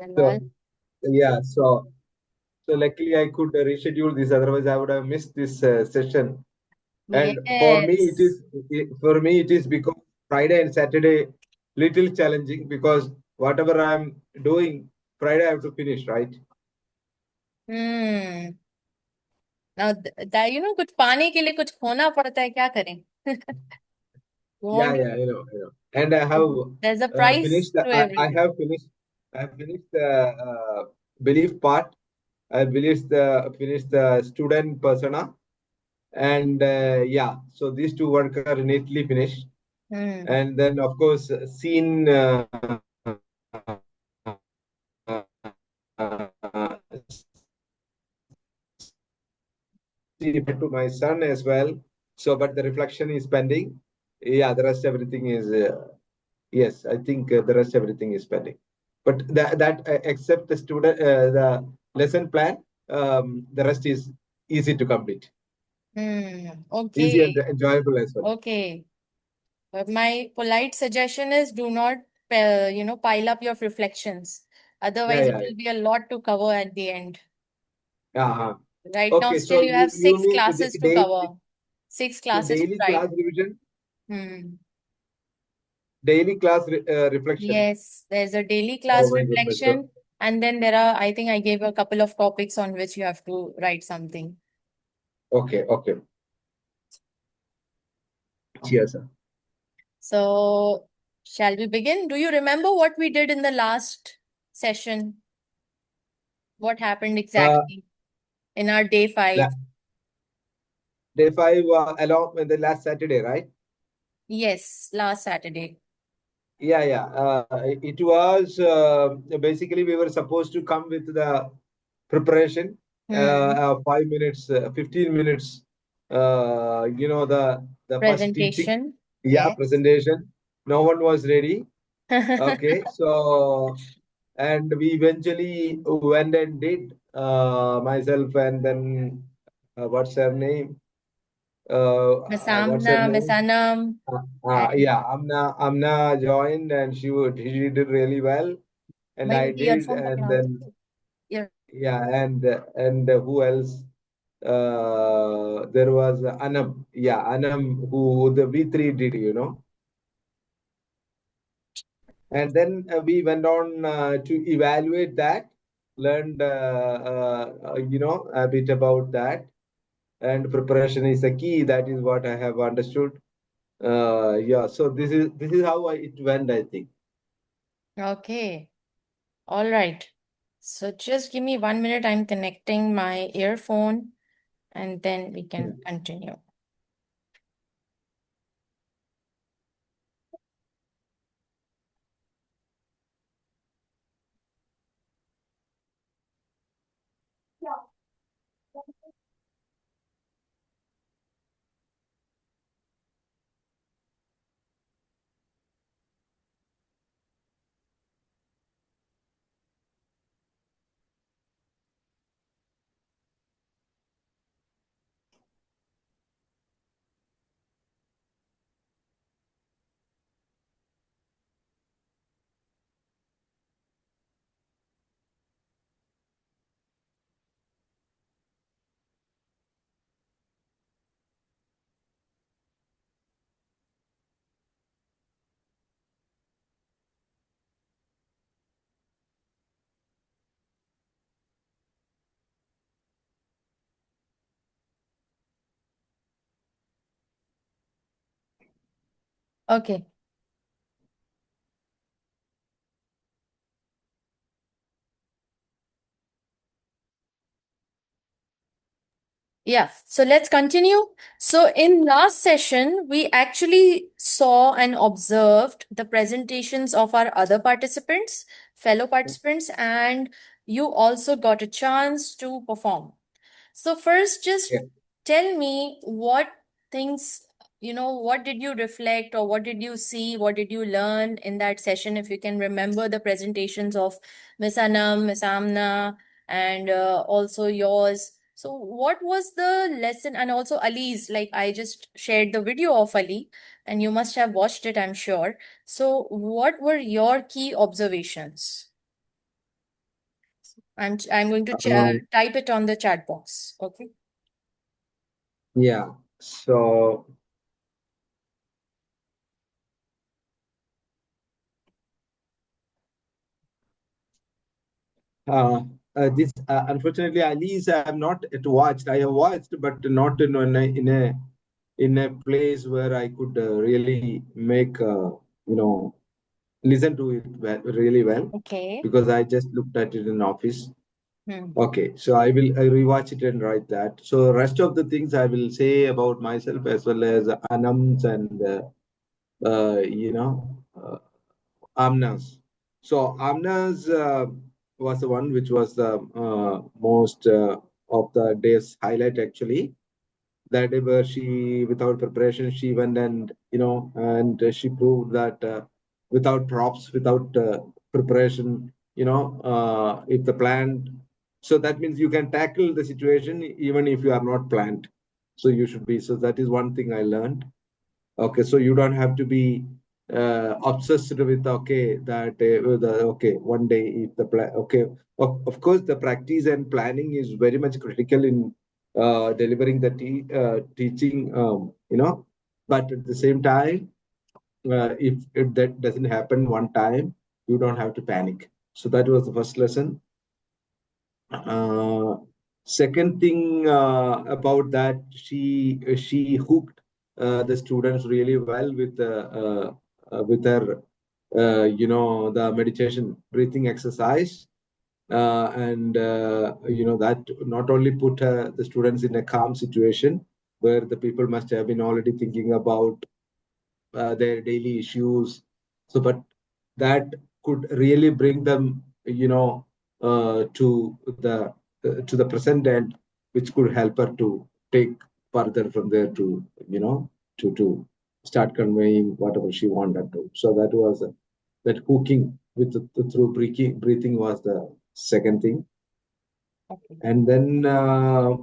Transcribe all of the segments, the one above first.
So Well, yeah, so luckily I could reschedule this. Otherwise, I would have missed this session. And yes. for me it is because Friday and Saturday little challenging because whatever I'm doing Friday I have to finish, right? Hmm. Now, कुछ पाने के लिए कुछ खोना पड़ता है, क्या करें? Yeah, Won't. yeah, And I have There's a price finished. The, to I everything. have finished. I have finished the belief part. I finished the student persona, and yeah. So these two work are neatly finished, Hmm. and then of course scene. Uh, to my son as well. So, but the reflection is pending. Yeah, the rest everything is yes. I think the rest everything is pending. But that except the student the lesson plan, the rest is easy to complete, Hmm. easy and Okay. enjoyable as well. Okay. But my polite suggestion is do not, pile up your reflections. Yeah, Otherwise, it yeah, will be a lot to cover at the end. yeah. Right now, Okay, so still you have you six mean classes to daily cover. Six so classes to daily write. class revision, Hmm. daily class reflection. Yes, there's a daily Oh class my goodness. So reflection, and then there are, I think I gave a couple of topics on which you have to write something. okay, okay. Yes, sir. So, shall we begin? Do you remember what we did in the last session? What happened Uh, exactly in our day la- 5? day five along with the last Saturday, right? Yes, last Saturday. Yeah, yeah. It was basically we were supposed to come with the preparation, Hmm. 5 minutes, 15 minutes. The first teaching, Presentation. yeah, Yes. presentation. No one was ready. Okay, so and we eventually went and did myself and then what's her name? Miss What's her Amna, Miss name? Anam, and Yeah, Amna joined and she did really well, and भाई I उनकी did, earphone and पकड़ाओ then तो ear- yeah, and who else? There was Anam, yeah, Anam who the V3 did. And then we went on to evaluate that, learned a bit about that, and preparation is the key. That is what I have understood. Yeah, so this is how it went, I think. Okay. All right. So just give me 1 minute. I'm connecting my earphone and then we can continue. Okay. Yeah, so let's continue. So in last session, we actually saw and observed the presentations of our other participants, fellow participants, and you also got a chance to perform. So first, just Yeah. tell me what things, what did you reflect or what did you see, what did you learn in that session? If you can remember the presentations of Miss Anam, Miss Amna, and also yours. So what was the lesson? And also Ali's, like I just shared the video of Ali and you must have watched it, I'm sure. So what were your key observations? I'm going to type it on the chat box. Okay. Yeah. So this unfortunately, Ali's I have not yet watched. I have watched, but not in a place where I could really make listen to it really well, Okay. because I just looked at it in office. Hmm. Okay, so I rewatch it and write that. So rest of the things I will say about myself, as well as Anams and uh, you know uh, Amnas. So Amnas was the one which was the most of the day's highlight, actually. That day where she, without preparation, she went and and she proved that without props, without preparation, if the plan, so that means you can tackle the situation even if you are not planned. So you should be. So that is one thing I learned. Okay, so you don't have to be obsessed with that okay, one day if the plan, okay, of course the practice and planning is very much critical in delivering the teaching, but at the same time, if that doesn't happen one time, you don't have to panic. So that was the first lesson. uh, Second thing about that, she hooked the students really well with her the meditation breathing exercise, and that not only put the students in a calm situation where the people must have been already thinking about their daily issues. So, but that could really bring them, to the present end, which could help her to take further from there to, to start conveying whatever she wanted to. So that was that hooking through breathing was the second thing. Okay. And then the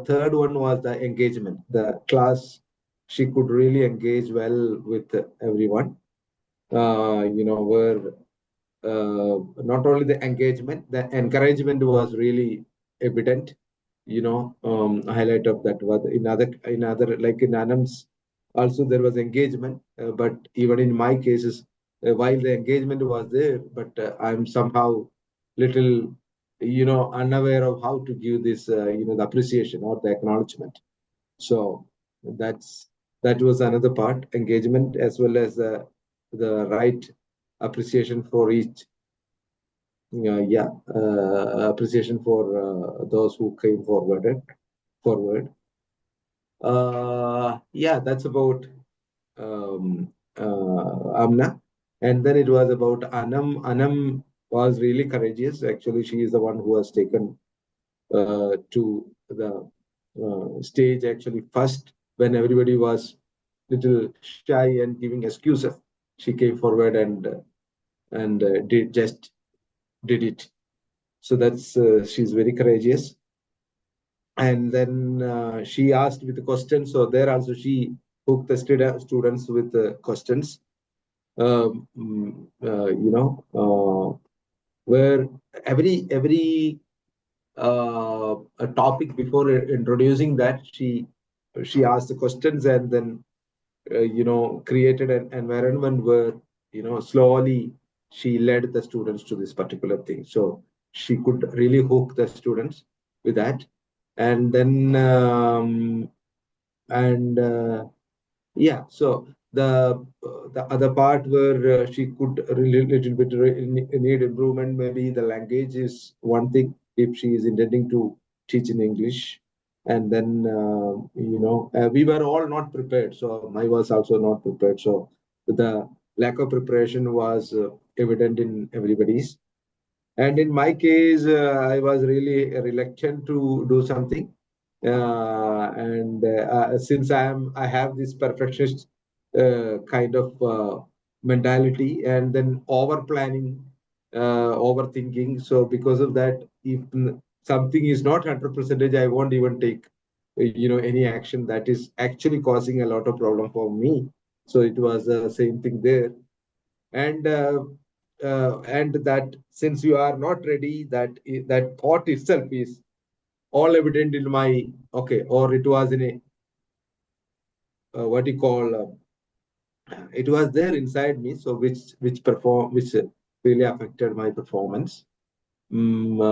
third one was the engagement. The class, she could really engage well with everyone. Where not only the engagement, the encouragement was really evident. Highlight of that was in other like in Anam's also there was engagement, but even in my cases, while the engagement was there, but I'm somehow little unaware of how to give this the appreciation or the acknowledgement. So that's that was another part, engagement, as well as the right appreciation for each, appreciation for those who came forward. Yeah, that's about Amna. And then it was about Anam. Anam was really courageous. Actually, she is the one who has taken to the stage actually first, when everybody was little shy and giving excuses. She came forward and did it. So that's she's very courageous. And then she asked with the questions. So there also she hooked the students with the questions. Where every a topic, before introducing that, she asked the questions, and then created an environment where slowly she led the students to this particular thing. So she could really hook the students with that. And then and yeah, so the other part where she could really little bit need improvement, maybe the language is one thing if she is intending to teach in English. And then we were all not prepared, so I was also not prepared. So the lack of preparation was evident in everybody's. And in my case, I was really reluctant to do something. And since I have this perfectionist kind of mentality, and then over planning, overthinking. So because of that, if something is not 100%, I won't even take any action that is actually causing a lot of problem for me. So it was the same thing there. And and that since you are not ready, that thought itself is all evident in my, okay, or it was in a what you call it was there inside me, so which really affected my performance. Mostly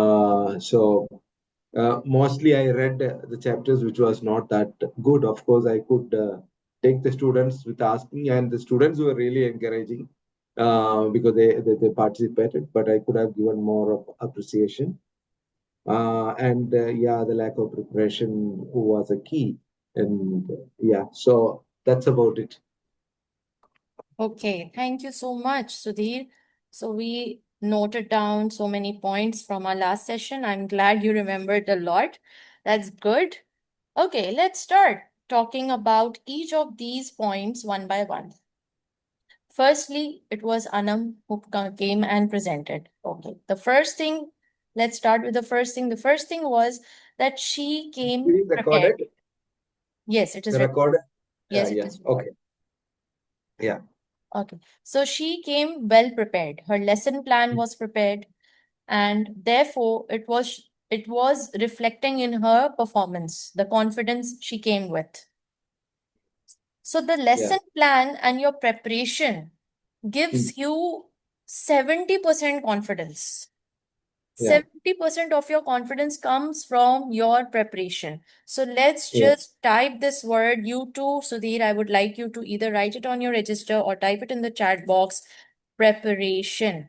I read the chapters which was not that good. Of course, I could take the students with asking, and the students were really encouraging because they participated, but I could have given more of appreciation. And yeah, the lack of preparation was a key. And yeah, so that's about it. Okay, thank you so much, Sudhir. So we noted down so many points from our last session. I'm glad you remembered a lot. That's good. Okay, let's start talking about each of these points one by one. Firstly, it was Anam who came and presented. Okay, the first thing, let's start with the first thing. The first thing was that she came Being prepared. recorded, Yes, it is the recorded. recorded. Yeah, Yes, it yeah. is Okay. recorded. Yeah. Okay, so she came well prepared. Her lesson plan was prepared, and therefore it was reflecting in her performance, the confidence she came with. So the Yeah. lesson plan and your preparation Mm. gives you 70% confidence. Yeah. 70% of your confidence comes from your preparation. So let's Yeah. just type this word. You too, Sudhir, I would like you to either write it on your register or type it in the chat box. Preparation. Yeah.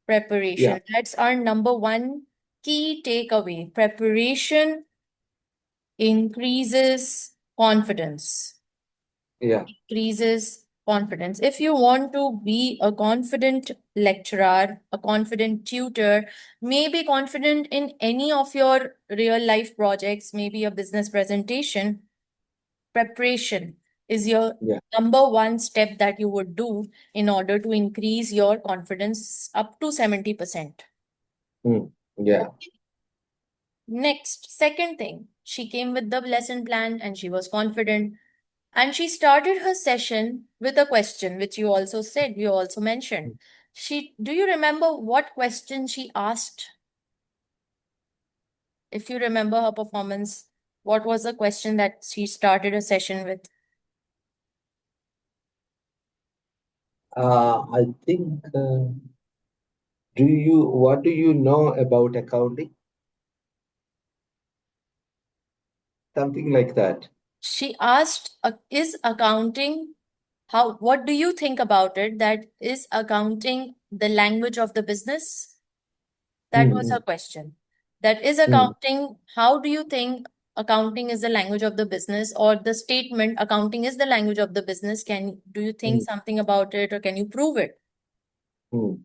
Preparation. That's our number one key takeaway. Preparation increases confidence. Yeah. Increases confidence. If you want to be a confident lecturer, a confident tutor, maybe confident in any of your real life projects, maybe a business presentation, preparation is your Yeah. number one step that you would do in order to increase your confidence up to 70%. Mm. Yeah. Okay. Next, second thing, she came with the lesson plan and she was confident. And she started her session with a question, which you also said, you also mentioned. Do you remember what question she asked? If you remember her performance, what was the question that she started a session with? I think, what do you know about accounting? Something like that. She asked, is accounting, what do you think about it? That is accounting the language of the business? That was her Mm, question. That is mm, accounting. How do you think accounting is the language of the business, or the statement accounting is the language of the business? Do you think mm, something about it, or can you prove it? mm.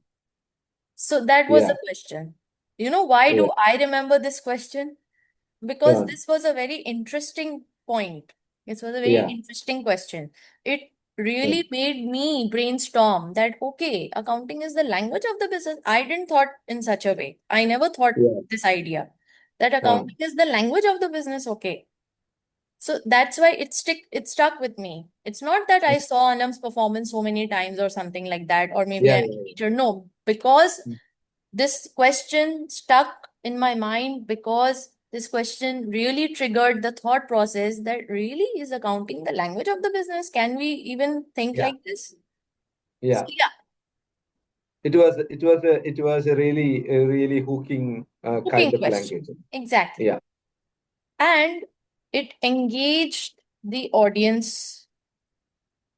So that was Yeah. the question. You know, why Yeah. do I remember this question? Because Yeah. this was a very interesting point. This was a very Yeah. interesting question. It Yeah. really made me brainstorm that, okay, accounting is the language of the business. I didn't thought in such a way. I never thought Yeah. this idea that Um, accounting is the language of the business. Okay. So that's why it stuck with me. It's not that I saw Anam's performance so many times or something like that, or maybe yeah. I'm a Yeah. teacher. No, because Yeah. this question stuck in my mind, because this question really triggered the thought process that really is accounting the language of the business? Can we even think Yeah. like this? So Yeah. yeah, It was a really hooking cooking kind of question. language. Exactly. Yeah. And it engaged the audience.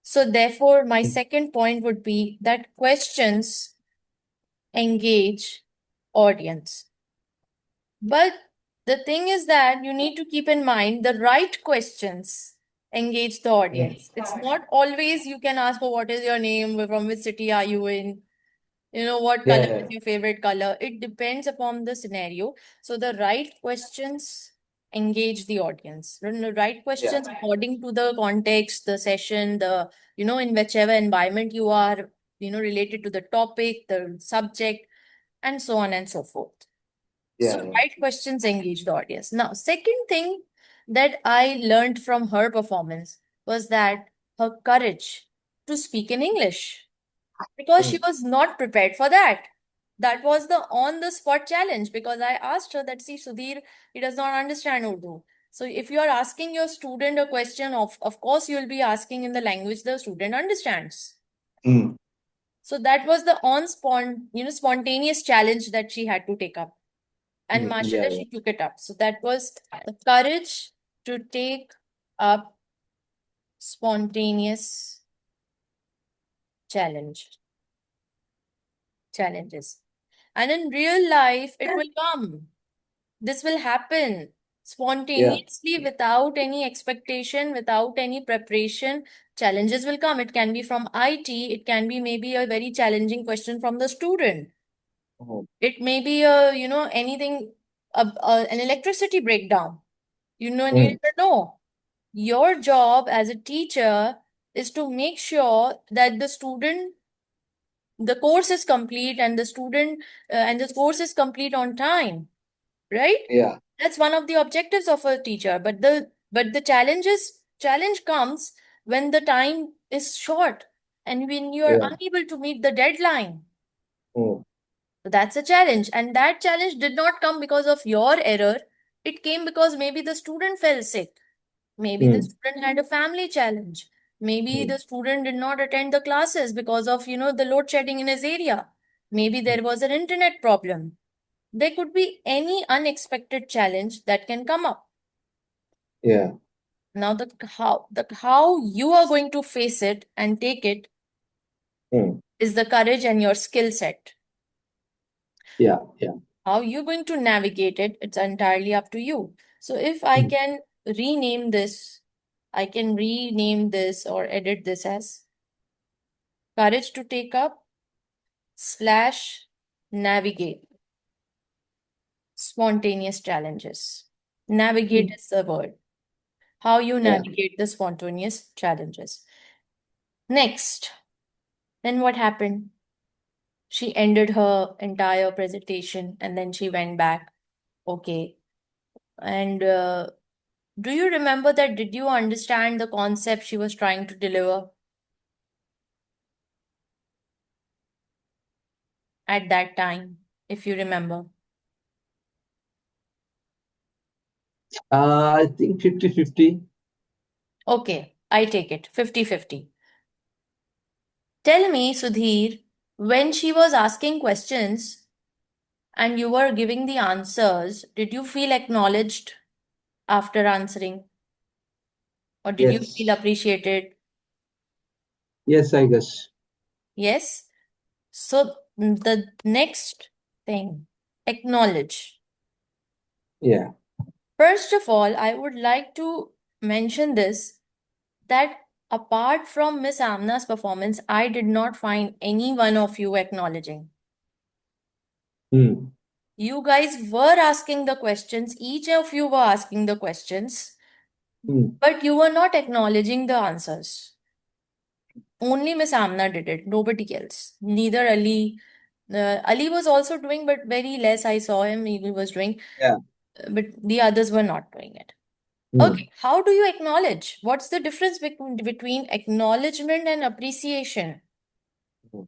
So therefore, my second point would be that questions engage audience. But the thing is that you need to keep in mind the right questions engage the Mm. audience. It's not always you can ask, oh, what is your name? From which city are you in? You know, what Yeah. color Yeah. is your favorite color? It depends upon the scenario. So the right questions engage the audience. The right Yeah. questions according to the context, the session, in whichever environment you are, related to the topic, the subject, and so on and so forth. So, Yeah. right questions engage the audience. Now, second thing that I learned from her performance was that her courage to speak in English. because she Mm, was not prepared for that. That was the on the spot challenge because I asked her that, see, Sudhir, he does not understand Urdu. So if you are asking your student a question, of course you will be asking in the language the student understands. mm, So that was the spontaneous challenge that she had to take up. And yeah, mashallah, yeah. she took it up. So that was the courage to take up spontaneous challenge challenges. And in real life, it will come. This will happen Yeah. spontaneously without any expectation, without any preparation. Challenges will come. It can be from IT, it can be maybe a very challenging question from the student. Oh, It may be anything, an electricity breakdown. And you mm, never know. Your job as a teacher is to make sure that the course is complete and the course is complete on time, right? yeah, That's one of the objectives of a teacher. But the challenge comes when the time is short and when you are yeah. unable to meet the deadline. Mm, So that's a challenge. And that challenge did not come because of your error. It came because maybe the student fell sick. Maybe the mm, student had a family challenge. Maybe mm, the student did not attend the classes because of, the load shedding in his area. Maybe mm, there was an internet problem. There could be any unexpected challenge that can come up. yeah. Now, the how you are going to face it and take it Mm, is the courage and your skill set. yeah, yeah. How you're going to navigate it, it's entirely up to you. So if I Mm, can rename this, I can rename this or edit this as courage to take up slash navigate spontaneous challenges. Navigate mm, is the word. How you yeah. navigate the spontaneous challenges. Next, then what happened? She ended her entire presentation and then she went back. Okay. And do you remember that? Did you understand the concept she was trying to deliver at that time, if you remember? I think 50-50. Okay, I take it 50-50. Tell me, Sudhir, when she was asking questions and you were giving the answers, did you feel acknowledged after answering? Or did you feel Yes. appreciated? Yes, I guess. Yes. So the next thing, acknowledge. Yeah. First of all, I would like to mention this that apart from Miss Amna's performance, I did not find any one of you acknowledging. Mm, You guys were asking the questions, each of you were asking the questions, mm, but you were not acknowledging the answers. Only Miss Amna did it, nobody else. Neither Ali. Ali was also doing, but very less. I saw him, he was doing, yeah. but the others were not doing it. Mm, Okay, how do you acknowledge? What's the difference between acknowledgement and appreciation? mm.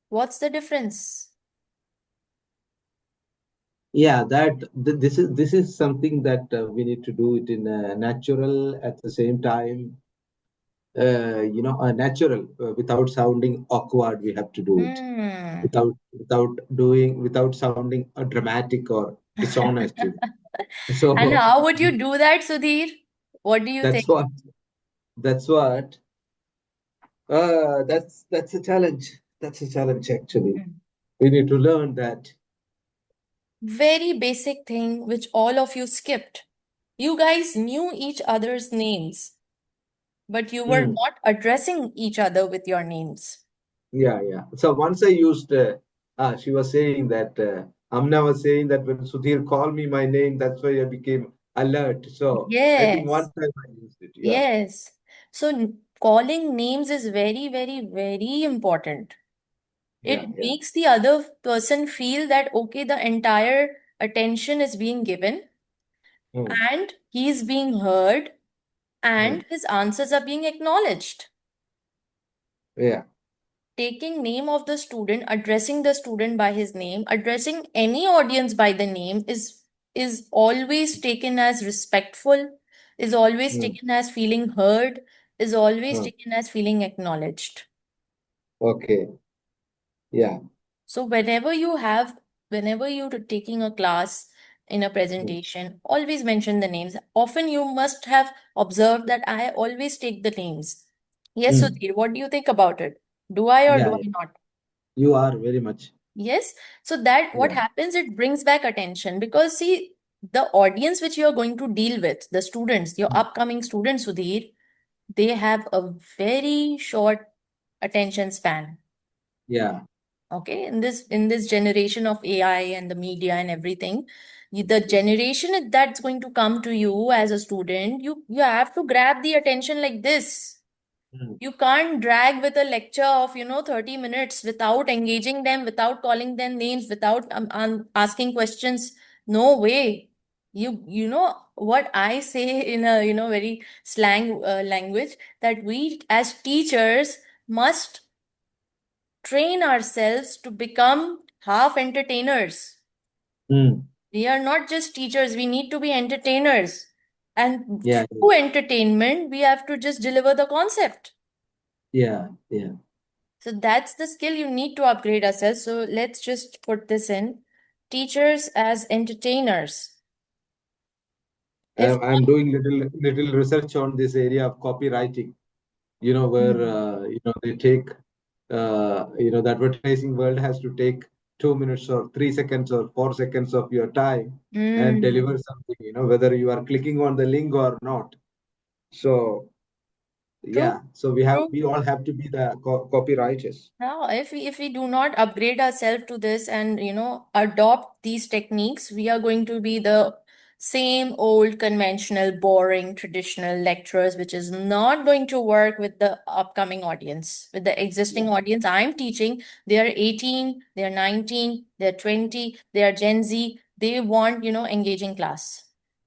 What's the difference? Yeah, this is something that we need to do it in a natural at the same time, natural without sounding awkward. We have to do it Hmm. without sounding dramatic or dishonest. And So how would you do that, Sudhir? What do you that's think? what that's what that's a challenge. That's a challenge actually. Hmm. We need to learn that. Very basic thing which all of you skipped. You guys knew each other's names, but you were Mm, not addressing each other with your names. yeah, yeah. So once I used, she was saying that Amna was saying that when Sudhir called me my name, that's why I became alert. So I think one Yes, time I used it. Yeah, yes. So calling names is very, very, very important. yeah, It yeah. makes the other person feel that, okay, the entire attention is being given Mm, and he is being heard mm, and his answers are being acknowledged. Yeah. Taking name of the student, addressing the student by his name, addressing any audience by the name is always taken as respectful, is always Mm. taken as feeling heard, is always Mm. taken as feeling acknowledged. Okay. Yeah. So whenever you're taking a class in a Mm. presentation, always mention the names. Often you must have observed that I always take the names. Yes, Mm. Sudhir, what do you think about it? Do I or Yeah, do yeah. I not? You are very much. Yes. So that what Yeah. happens, it brings back attention because see, the audience which you are going to deal with, the students, your Mm. upcoming students, Sudhir, they have a very short attention span. Yeah. Okay, in this generation of AI and the media and everything, the generation that's going to come to you as a student, you have to grab the attention like this. Mm. You can't drag with a lecture of 30 minutes without engaging them, without calling them names, without asking questions. No way. You know what I say in a very slang language, that we as teachers must train ourselves to become half entertainers. Mm. We are not just teachers, we need to be entertainers. And Yeah. through entertainment, we have to just deliver the concept. Yeah. Yeah. So that's the skill you need to upgrade ourselves. So let's just put this in. Teachers as entertainers. If I'm doing little research on this area of copywriting. Where mm, they take the advertising world has to take 2 minutes or 3 seconds or 4 seconds of your time and mm, deliver something, whether you are clicking on the link or not. So true, yeah, so we have true. we all have to be the copywriters. Now, if we do not upgrade ourselves to this and adopt these techniques, we are going to be the same old conventional, boring, traditional lecturers, which is not going to work with the upcoming audience, with the existing Yeah, audience I'm teaching. They are 18, they are 19, they're 20, they are Gen Z. They want, engaging class.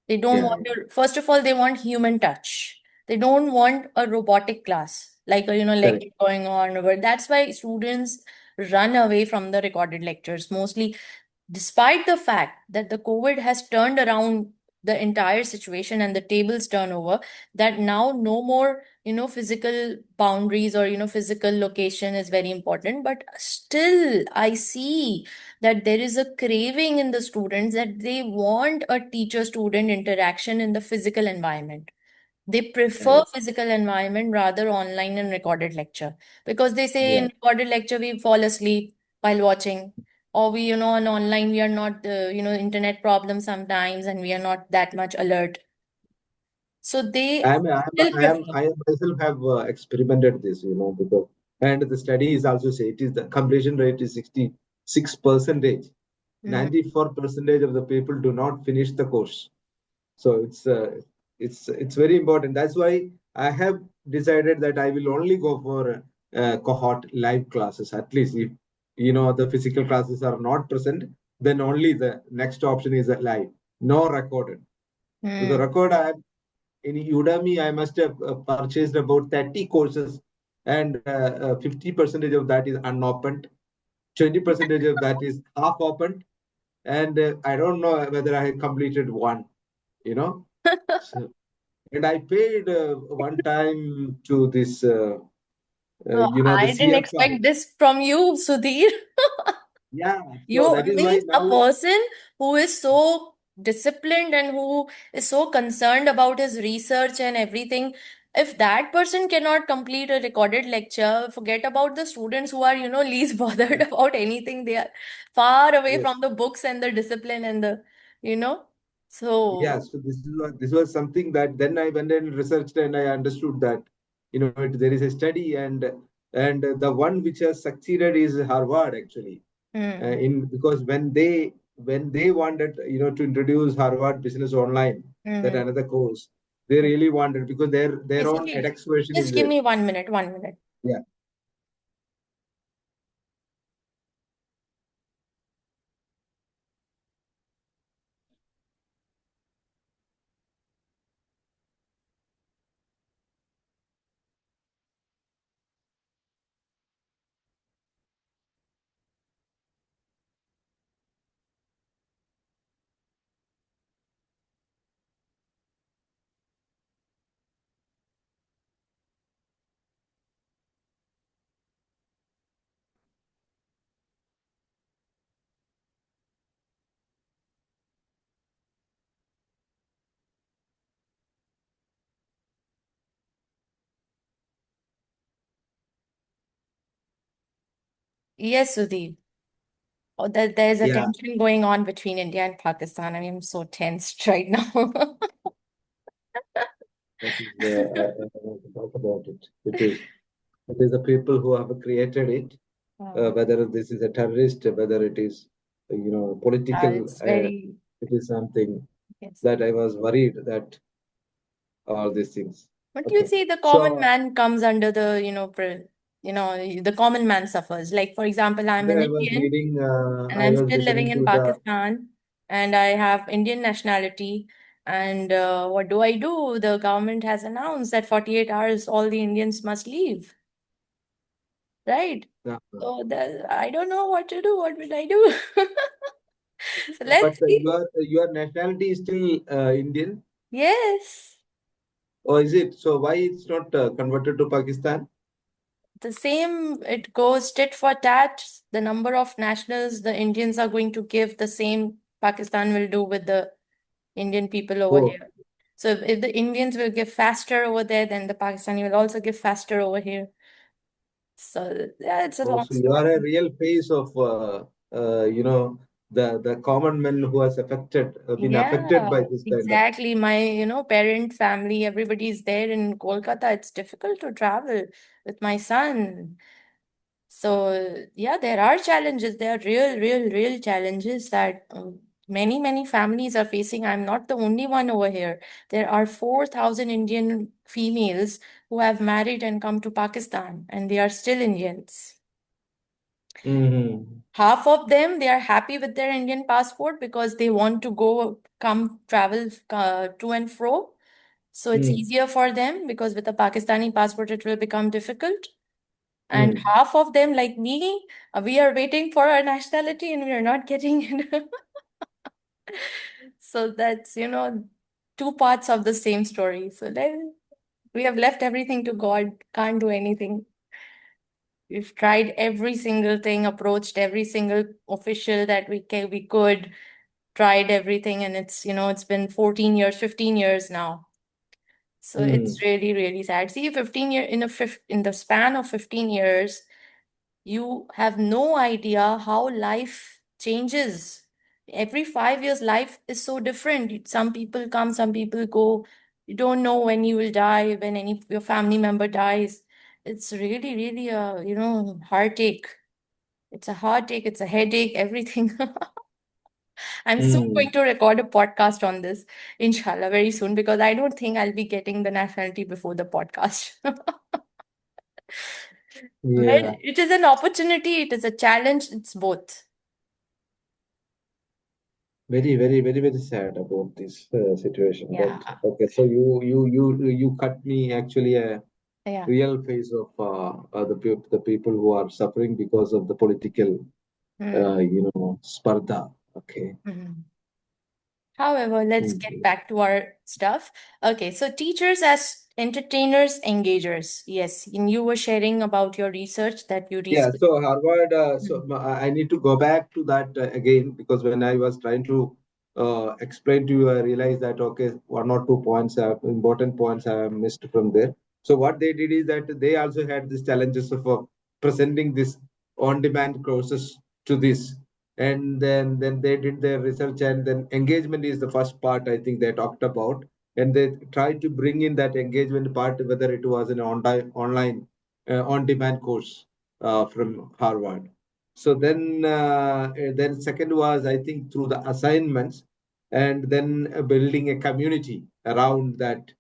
They don't yeah, want to, first of all, they want human touch. They don't want a robotic class, like a correct. lecture going on over. That's why students run away from the recorded lectures mostly, despite the fact that the COVID has turned around the entire situation and the tables turn over, that now no more, physical boundaries or, physical location is very important. But still, I see that there is a craving in the students that they want a teacher student interaction in the physical environment. They Yeah, prefer physical environment rather online and recorded lecture, because they say in yeah. recorded lecture we fall asleep while watching, or we on online we are not internet problem sometimes and we are not that much alert, so they still prefer. I myself have experimented this, because and the studies also say it is the completion rate is 66%. Mm, 94% of the people do not finish the course. So it's very important. That's why I have decided that I will only go for cohort live classes. At least if the physical classes are not present, then only the next option is a live, no recorded. Because mm. record I have in Udemy, I must have purchased about 30 courses, and 50% of that is unopened. 20% of that is half opened, and I don't know whether I had completed one. You know. So, and I paid one time to this, the I didn't CFR. expect this from you, Sudhir. Yeah, so You that is why means a now, person who is so disciplined and who is so concerned about his research and everything. If that person cannot complete a recorded lecture, forget about the students who are, least bothered about anything. They are far away yes, from the books and the discipline and the, you know. yeah. So, So this was something that then I went and researched and I understood that there is a study, and the one which has succeeded is Harvard actually. hmm, In because when they wanted to introduce Harvard Business Online, that hmm. another course, they really wanted because their Yes, own okay. edX version Just is give there. me 1 minute, 1 minute. Yeah. Yes, Sudheer. Oh, there's a Yeah, tension going on between India and Pakistan. I mean, I'm so tensed right now. that is, I want to talk about it. It is the people who have created it, Um, whether this is a terrorist, whether it is, political, it's very, it is something yes. that I was worried that all these things. But you Okay. see, the common So man comes under the, the common man suffers. Like, for example, I'm today an I was Indian reading, and I I'm was still living listening in to the, Pakistan and I have Indian nationality. And what do I do? The government has announced that 48 hours all the Indians must leave, right? So I don't know what to do. What will I do? So but let's see. your nationality is still Indian, Yes. or is it? So why it's not converted to Pakistan? The same, it goes tit for tat. The number of nationals the Indians are going to give, the same Pakistan will do with the Indian people over Oh, here. So if the Indians will give faster over there, then the Pakistani will also give faster over here. So yeah, it's a oh, long so you are a story. real face of, the common men who has been affected Yeah, by this kind of. exactly. My, parent family, everybody's there in Kolkata. It's difficult to travel with my son. So, yeah, there are challenges. There are real, real, real challenges that many, many families are facing. I'm not the only one over here. There are 4,000 Indian females who have married and come to Pakistan, and they are still Indians. Hmm. Half of them, they are happy with their Indian passport because they want to come travel to and fro. So it's Hmm. easier for them because with a Pakistani passport, it will become difficult. And Hmm. half of them, like me, we are waiting for our nationality and we are not getting it. So that's, two parts of the same story. So then we have left everything to God, can't do anything. We've tried every single thing, approached every single official that we could, tried everything, and it's been 14 years, 15 years now. So it's Hmm. really, really sad. See, 15 year in the span of 15 years, you have no idea how life changes. Every 5 years, life is so different. Some people come, some people go. You don't know when you will die, when any your family member dies. It's really, really a, heartache. It's a heartache, it's a headache, everything. I'm soon Hmm. going to record a podcast on this, inshallah, very soon, because I don't think I'll be getting the nationality before the podcast. Well, Yeah. it is an opportunity, it is a challenge, it's both. Very, very, very, very sad about this situation. But Yeah, okay, so you cut me actually a yeah. real face of the people who are suffering because of the political, Hmm. spardha. Okay. Mhm. However, let's get Mm. back to our stuff. Okay, so teachers as entertainers, engagers. Yes, and you were sharing about your research that you Yeah, researched. so Harvard, Mhm. I need to go back to that again because when I was trying to explain to you, I realized that, okay, one or two points, important points I have missed from there. So what they did is that they also had these challenges of presenting this on-demand courses to this. And then they did their research, and then engagement is the first part I think they talked about. And they tried to bring in that engagement part, whether it was an online on-demand course from Harvard. So then second was I think through the assignments, and then building a community around that.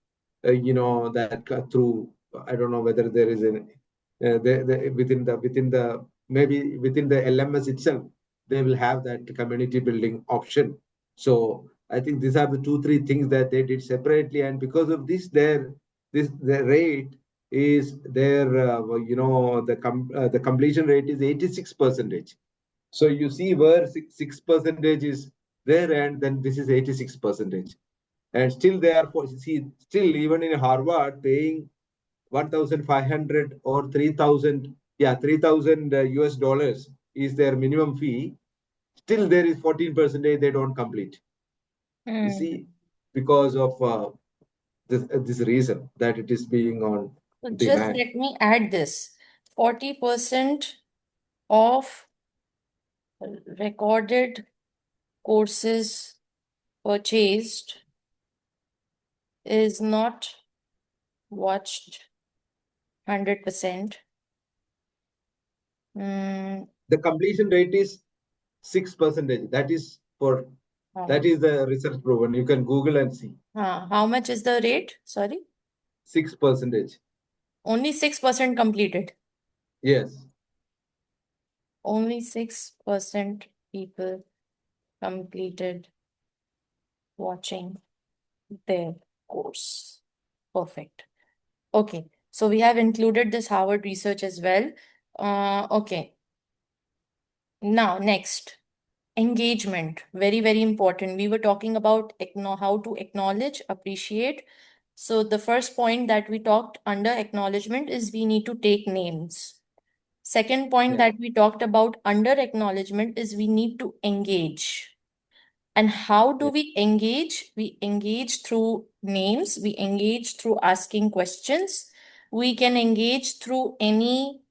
That through, I don't know whether there is an within the maybe within the LMS itself they will have that community building option. So I think these are the two three things that they did separately, and because of this, the rate is there. The completion rate is 86%. So you see where six percentage is there, and then this is 86%, and still they are see still even in Harvard paying 1,500 or 3,000, yeah, 3,000 US dollars is their minimum fee. Still there is 14% they don't complete. You Hmm. see, because of this reason that it is being on So just demand. let me add this. 40% of recorded courses purchased is not watched 100%. Mm, The completion rate is 6%. That oh. is the research proven. You can Google and see. How much is the rate? Sorry. 6%. Only 6% completed. Yes. Only 6% people completed watching their course. Perfect. Okay. So we have included this Harvard research as well. Okay. Now, next, engagement. Very, very important. We were talking about how to acknowledge, appreciate. So the first point that we talked under acknowledgement is we need to take names. Second point Yeah. that we talked about under acknowledgement is we need to engage. And how do Yeah. we engage? We engage through names, we engage through asking questions, we can engage through any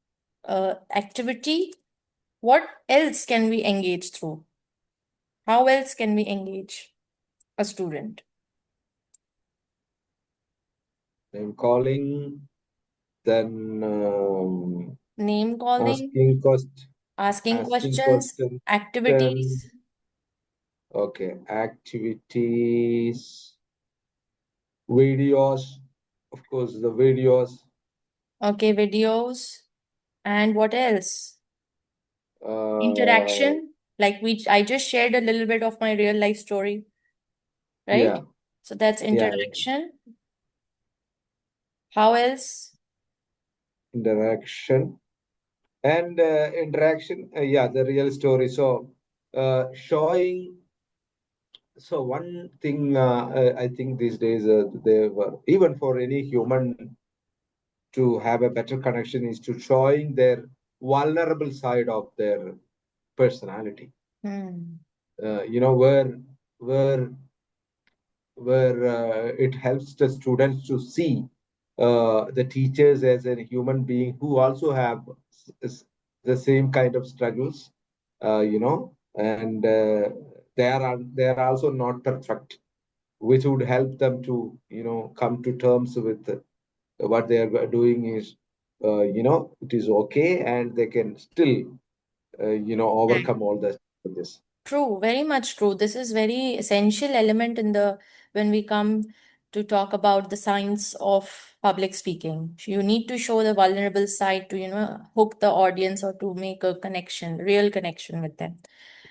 activity. What else can we engage through? How else can we engage a student? Name calling, then Name calling, asking cost, asking asking questions, question, then activities. okay, activities, videos, of course, the videos, Okay, videos. And what else? uh, Interaction. Like I just shared a little bit of my real life story, right? yeah, So that's yeah, interaction. How else? interaction and interaction, yeah, the real story. So, showing. So one thing I think these days they were even for any human to have a better connection is to showing their vulnerable side of their personality. Hmm. Where it helps the students to see the teachers as a human being who also have the same kind of struggles, and they are also not perfect, which would help them to come to terms with what they are doing is it is okay, and they can still overcome all the challenges. True, very much true. This is very essential element in the when we come to talk about the science of public speaking. You need to show the vulnerable side to, hook the audience or to make a connection, real connection with them.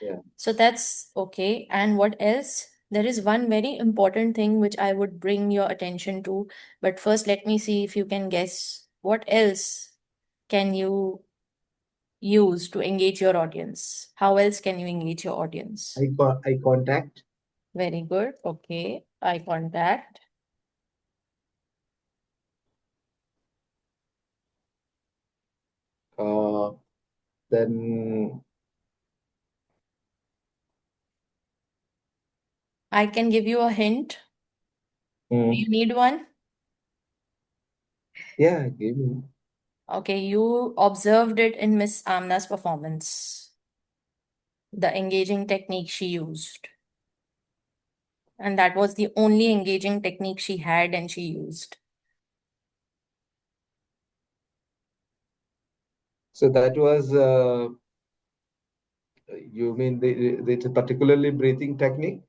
Yeah. So that's okay. And what else? There is one very important thing which I would bring your attention to. But first, let me see if you can guess what else can you use to engage your audience? How else can you engage your audience? Eye contact. Very good. Okay. Eye contact. uh, then I can give you a hint. Do you mm, need one? yeah, give me. Okay, you observed it in Miss Amna's performance, the engaging technique she used. And that was the only engaging technique she had and she used. So that was you mean the particularly breathing technique?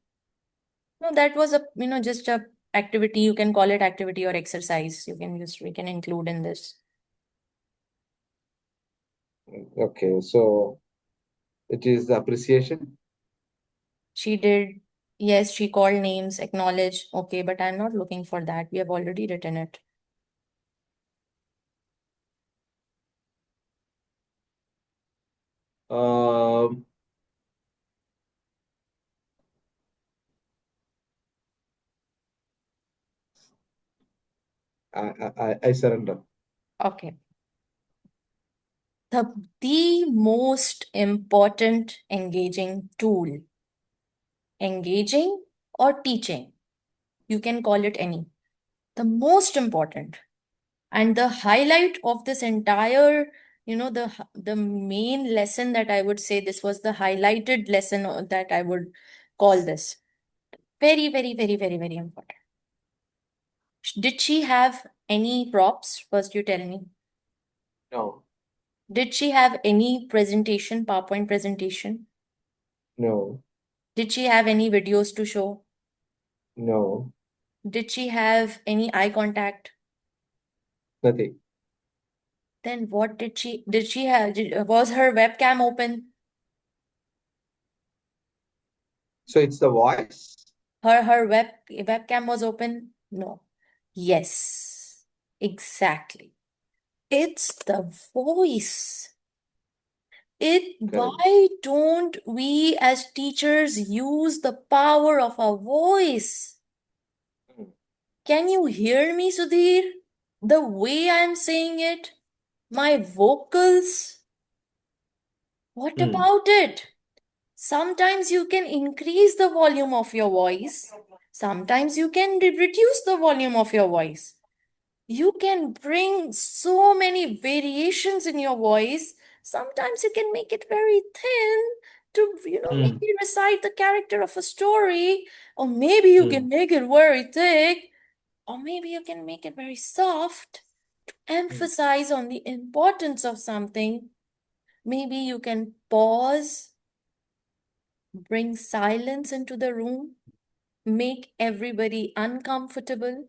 No, that was just a activity. You can call it activity or exercise. We can include in this. Okay, so it is appreciation. She did, yes, she called names, acknowledged. Okay, but I'm not looking for that. We have already written it. Um, I surrender. Okay. The most important engaging tool, engaging or teaching, you can call it any. The most important and the highlight of this entire the main lesson that I would say, this was the highlighted lesson that I would call this. Very, very, very, very, very important. Did she have any props? First, you tell me. No, Did she have any presentation, PowerPoint presentation? no, Did she have any videos to show? no, Did she have any eye contact? nothing. Then what did she have? Was her webcam open? So it's the voice. Her webcam was open? No. Yes, exactly. It's the voice. Correct. Why don't we as teachers use the power of our voice? Mm, Can you hear me, Sudhir? The way I'm saying it? My vocals? What mm, about it? Sometimes you can increase the volume of your voice. Sometimes you can reduce the volume of your voice. You can bring so many variations in your voice. Sometimes you can make it very thin to, mm, maybe recite the character of a story. Or maybe you mm, can make it very thick. Or maybe you can make it very soft to mm, emphasize on the importance of something. Maybe you can pause, bring silence into the room, make everybody uncomfortable.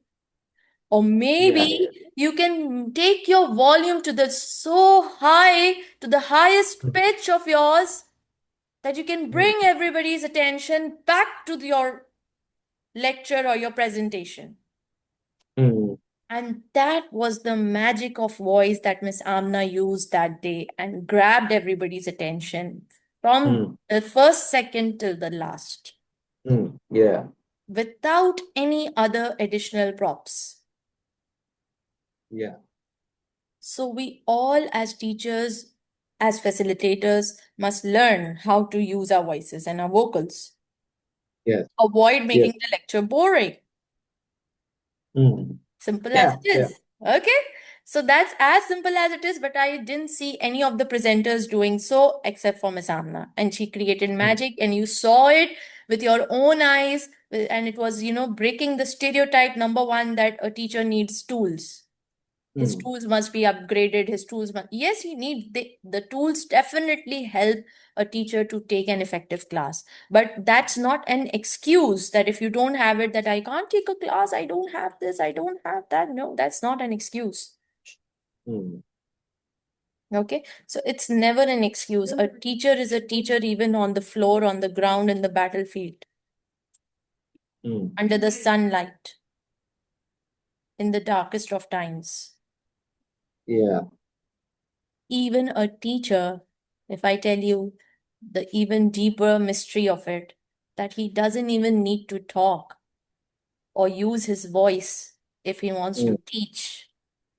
Or yeah. maybe you can take your volume to the so high, to the highest Mm, pitch of yours, that you can mm, bring everybody's attention back to your lecture or your presentation. mm, And that was the magic of voice that Miss Amna used that day and grabbed everybody's attention from mm, the first second till the last, yeah. without any other additional props. Yeah. So we all, as teachers, as facilitators, must learn how to use our voices and our vocals. Yes. Avoid Yes. making the lecture boring. Mm, Simple as yeah. it Yeah. is. Okay. So that's as simple as it is, but I didn't see any of the presenters doing so except for Miss Amna. And she created Mm, magic, and you saw it with your own eyes. And it was, breaking the stereotype number one, that a teacher needs tools. His mm, tools must be upgraded. His tools must, yes, you need the tools definitely help a teacher to take an effective class. But that's not an excuse that if you don't have it, that I can't take a class, I don't have this, I don't have that. No, that's not an excuse. mm, Okay. So it's never an excuse. A teacher is a teacher even on the floor, on the ground, in the battlefield, mm, under the sunlight, in the darkest of times. yeah. Even a teacher, if I tell you the even deeper mystery of it, that he doesn't even need to talk or use his voice if he wants Mm, to teach,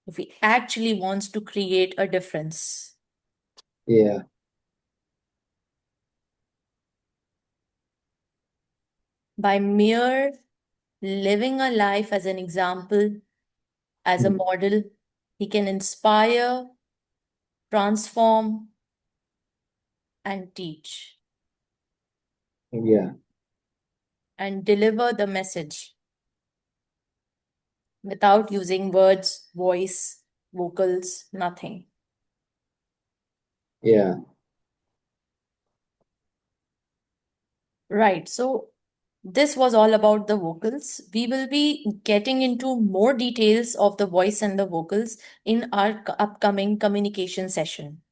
if he actually wants to create a difference. yeah. By mere living a life as an example, as a Mm, model, he can inspire, transform, and teach yeah. and deliver the message without using words, voice, vocals, nothing. Yeah. Right. So this was all about the vocals. We will be getting into more details of the voice and the vocals in our upcoming communication session.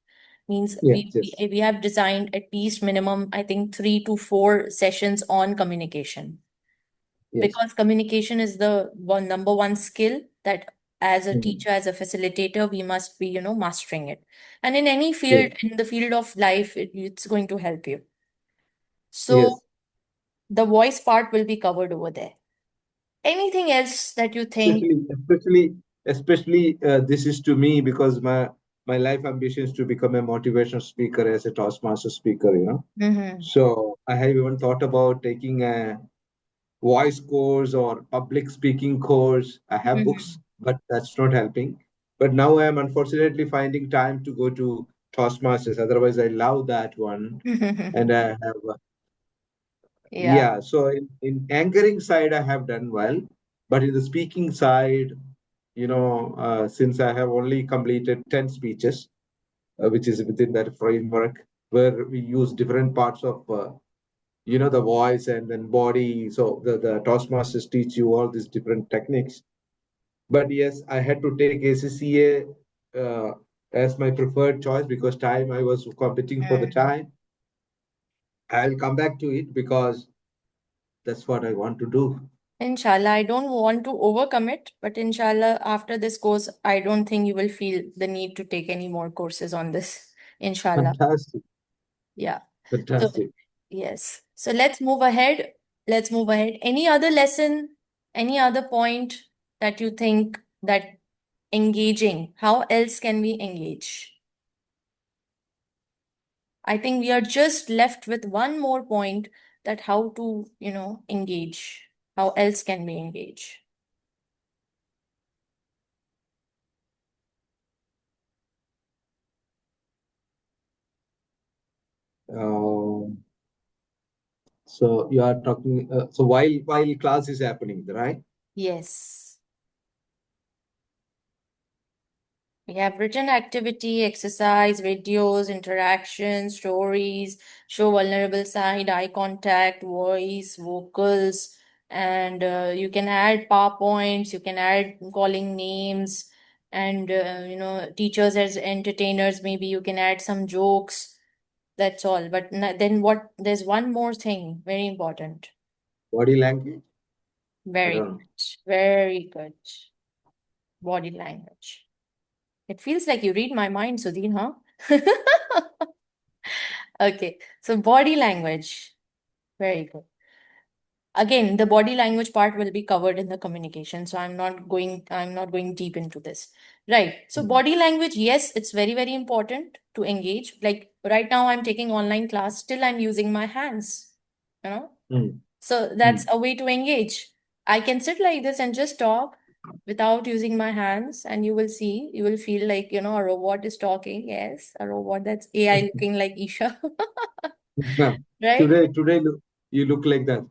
Means Yes. Yes. we have designed at least minimum, I think, 3 to 4 sessions on communication, Yes. because communication is the number one skill that as a Mm, teacher, as a facilitator, we must be, mastering it. And in any yes. field, in the field of life, it's going to help you. So Yes. the voice part will be covered over there. Anything else that you think? Especially, this is to me because my life ambition is to become a motivational speaker as a Toastmaster speaker. Mm-hmm. So I have even thought about taking a voice course or public speaking course. I have books, Mm-hmm. but that's not helping. But now I am unfortunately finding time to go to Toastmasters. Otherwise, I love that one. And I have, Yeah. yeah, so in anchoring side, I have done well. But in the speaking side, since I have only completed 10 speeches, which is within that framework, where we use different parts of, the voice and then body. So the Toastmasters teach you all these different techniques. But yes, I had to take ACCA as my preferred choice because time I was competing for the Mm. time. I'll come back to it because that's what I want to do. Inshallah, I don't want to overcome it, but inshallah, after this course, I don't think you will feel the need to take any more courses on this. Inshallah. Fantastic, Yeah. So, fantastic. yes. So let's move ahead. Let's move ahead. Any other lesson, any other point that you think that engaging, how else can we engage? I think we are just left with one more point, that how to, engage. How else can we engage? Um, so you are talking. So while class is happening, right? Yes. We have written activity, exercise, videos, interactions, stories, show vulnerable side, eye contact, voice, vocals, and you can add PowerPoints, you can add calling names, and teachers as entertainers, maybe you can add some jokes. That's all. But then what? There's one more thing, very important. Body language. I Very don't know. good. Very good. Body language. It feels like you read my mind, Sudhir, huh? Okay, so body language. Very good. Again, the body language part will be covered in the communication, so I'm not going deep into this. Right. So Mm, body language, yes, it's very, very important to engage. Like right now, I'm taking online class, still I'm using my hands, you know. mm, So that's mm. a way to engage. I can sit like this and just talk without using my hands, and you will feel like, a robot is talking. Yes, a robot, that's AI looking like Isha, right? Today, you look like that.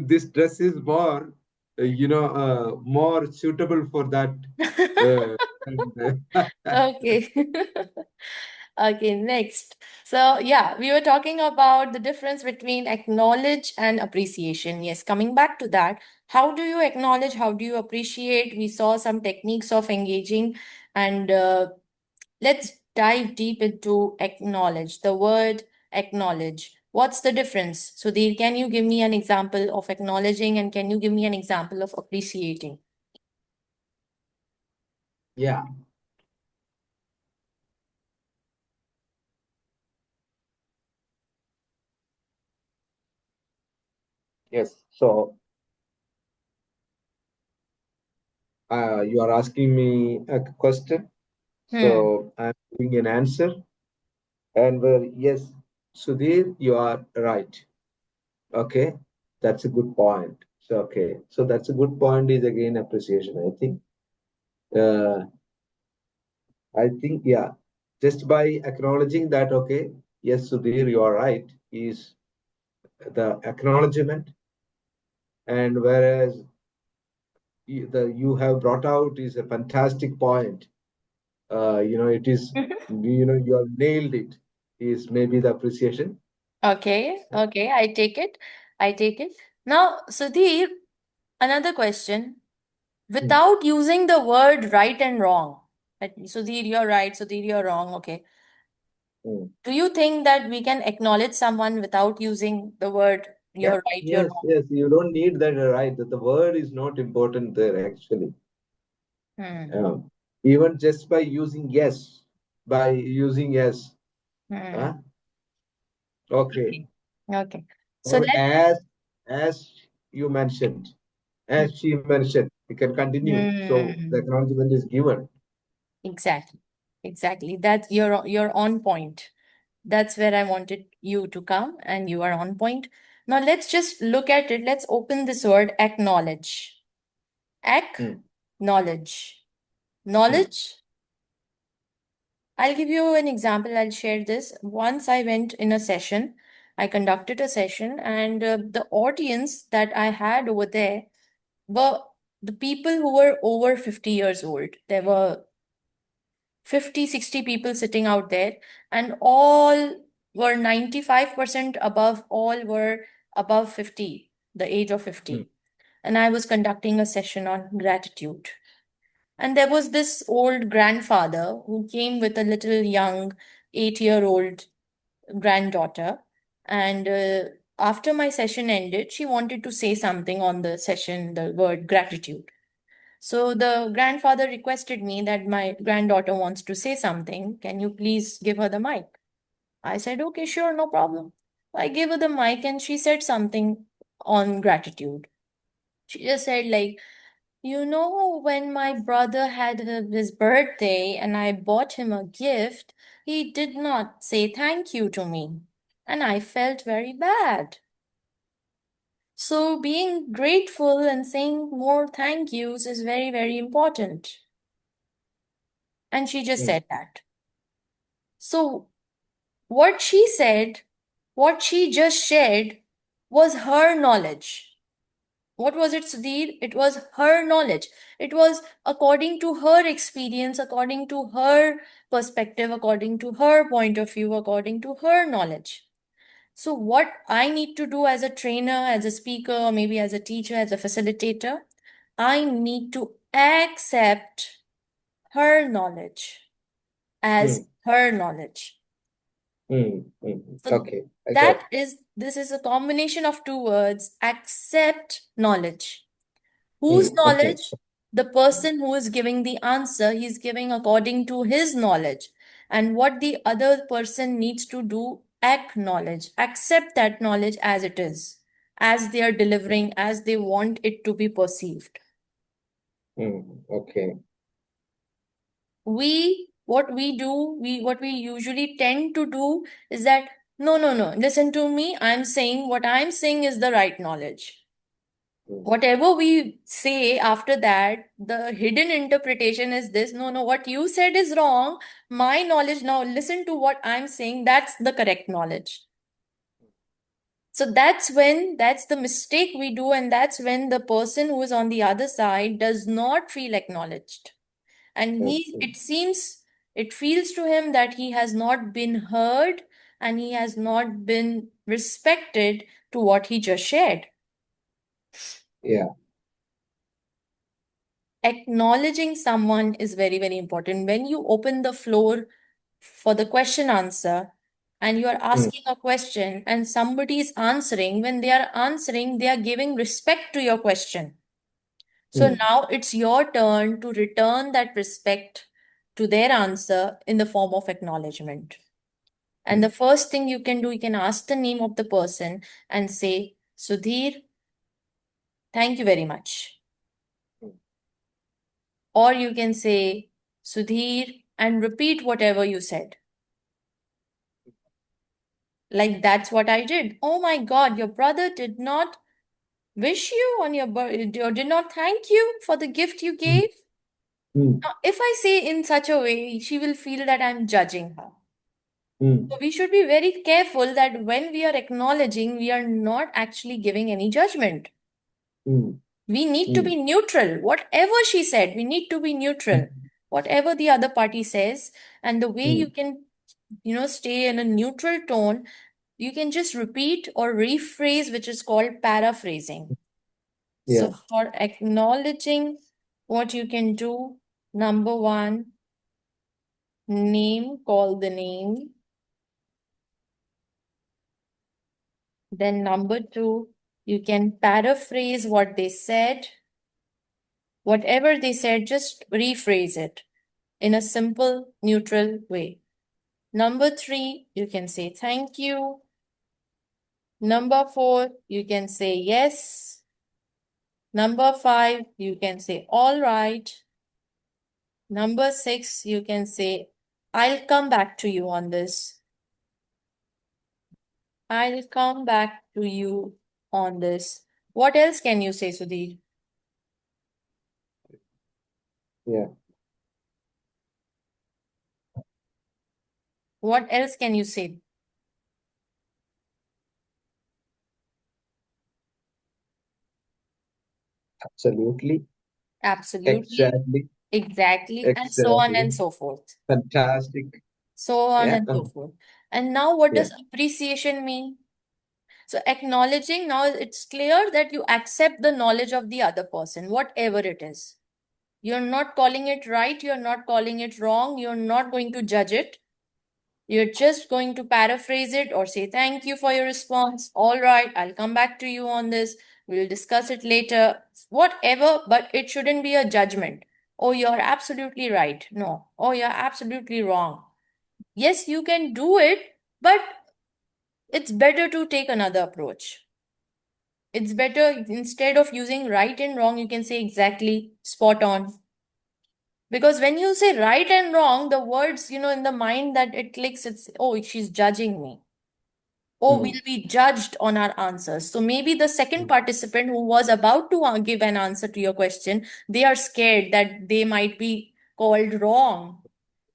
This dress is more, more suitable for that. Uh, and, Okay. Okay, next. So, yeah, we were talking about the difference between acknowledge and appreciation. Yes, coming back to that, how do you acknowledge? How do you appreciate? We saw some techniques of engaging, and let's dive deep into acknowledge. The word acknowledge. What's the difference? Sudhir, can you give me an example of acknowledging, and can you give me an example of appreciating? yeah, yes. So you are asking me a question. Hmm. So I'm giving an answer. And yes, Sudhir, you are right. Okay, that's a good point. So okay, so that's a good point. Is again appreciation. Uh, I think yeah, just by acknowledging that, okay, yes, Sudhir, you are right. Is the acknowledgement, and whereas you have brought out is a fantastic point. It is you have nailed it. Is maybe the appreciation. Okay, okay, I take it. I take it. Now, Sudhir, another question. Hmm, Without using the word right and wrong, Sudhir, you're right, Sudhir, you're wrong. Okay. hmm. Do you think that we can acknowledge someone without using the word Yeah, you're right, you're yes, wrong? yes. You don't need that right. That the word is not important there actually. Hmm. Um, Even just by using yes, Hmm. huh? Okay, Okay. Okay. So or let's. as you mentioned, Hmm. as she mentioned, we can continue. So the Hmm. acknowledgement is given. Exactly. Exactly. That's you're on point. That's where I wanted you to come, and you are on point. Now let's just look at it. Let's open this word acknowledge. Ack, Hmm. knowledge. mm, Knowledge, I'll give you an example. I'll share this. Once I went in a session, I conducted a session, and the audience that I had over there were the people who were over 50 years old. There were 50, 60 people sitting out there, and all were 95% above, all were above 50, the age of mm, 50. And I was conducting a session on gratitude. And there was this old grandfather who came with a little young 8-year-old granddaughter. And after my session ended, she wanted to say something on the session, the word gratitude. So the grandfather requested me that my granddaughter wants to say something. Can you please give her the mic? I said, okay, sure, no problem. I gave her the mic and she said something on gratitude. She just said, like, when my brother had his birthday and I bought him a gift, he did not say thank you to me. And I felt very bad. So being grateful and saying more thank yous is very, very important. And she just mm, said that. So what she said, what she just shared was her knowledge. What was it, Sudhir? It was her knowledge. It was according to her experience, according to her perspective, according to her point of view, according to her knowledge. So, what I need to do as a trainer, as a speaker, or maybe as a teacher, as a facilitator, I need to accept her knowledge as mm, her knowledge. So, Okay, I got. this is a combination of two words, accept knowledge. Whose Okay. knowledge? The person who is giving the answer, he's giving according to his knowledge. And what the other person needs to do, acknowledge, accept that knowledge as it is, as they are delivering, as they want it to be perceived. Okay. What we do, what we usually tend to do is that, no, no, no, listen to me. I'm saying what I'm saying is the right knowledge. Mm, Whatever we say after that, the hidden interpretation is this, no, no, what you said is wrong. My knowledge, now listen to what I'm saying, that's the correct knowledge. So that's the mistake we do, and that's when the person who is on the other side does not feel acknowledged. And mm, it feels to him that he has not been heard and he has not been respected to what he just shared. Yeah. Acknowledging someone is very, very important. When you open the floor for the question answer and you are Mm, asking a question and somebody is answering, when they are answering, they are giving respect to your question. So mm, now it's your turn to return that respect to their answer in the form of acknowledgement. And mm, the first thing you can do, you can ask the name of the person and say, Sudhir, thank you very much. mm, Or you can say, Sudhir, and repeat whatever you said. Like that's what I did. Oh my God, your brother did not wish you on your birthday or did not thank you for the gift you mm, gave. mm, Now, if I say in such a way, she will feel that I'm judging her. So mm, we should be very careful that when we are acknowledging, we are not actually giving any judgment. mm, We need to mm, be neutral. Whatever she said, we need to be neutral. mm, Whatever the other party says, and the way you mm, can, stay in a neutral tone, you can just repeat or rephrase, which is called paraphrasing. So Yeah. for acknowledging, what you can do, number one, call the name. Then number two, you can paraphrase what they said. Whatever they said, just rephrase it in a simple, neutral way. Number three, you can say thank you. Number four, you can say yes. Number five, you can say all right. Number six, you can say, I'll come back to you on this. I'll come back to you on this. What else can you say, Sudhir? Yeah, What else can you say? absolutely. Absolutely, Exactly. exactly, and so on Exactly. and so forth. Fantastic. So on Yeah. and so forth. And now, what Yeah. does appreciation mean? So, acknowledging, now it's clear that you accept the knowledge of the other person, whatever it is. You're not calling it right, you're not calling it wrong, you're not going to judge it. You're just going to paraphrase it or say, "Thank you for your response. All right, I'll come back to you on this. We'll discuss it later." Whatever, but it shouldn't be a judgment. "Oh, you're absolutely right." No. "Oh, you're absolutely wrong." Yes, you can do it, but it's better to take another approach. It's better, instead of using right and wrong, you can say exactly, spot on. Because when you say right and wrong, the words, in the mind that it clicks, it's, "Oh, she's judging me." "Oh, Mm. we'll be judged on our answers." So maybe the second Mm. participant who was about to give an answer to your question, they are scared that they might be called wrong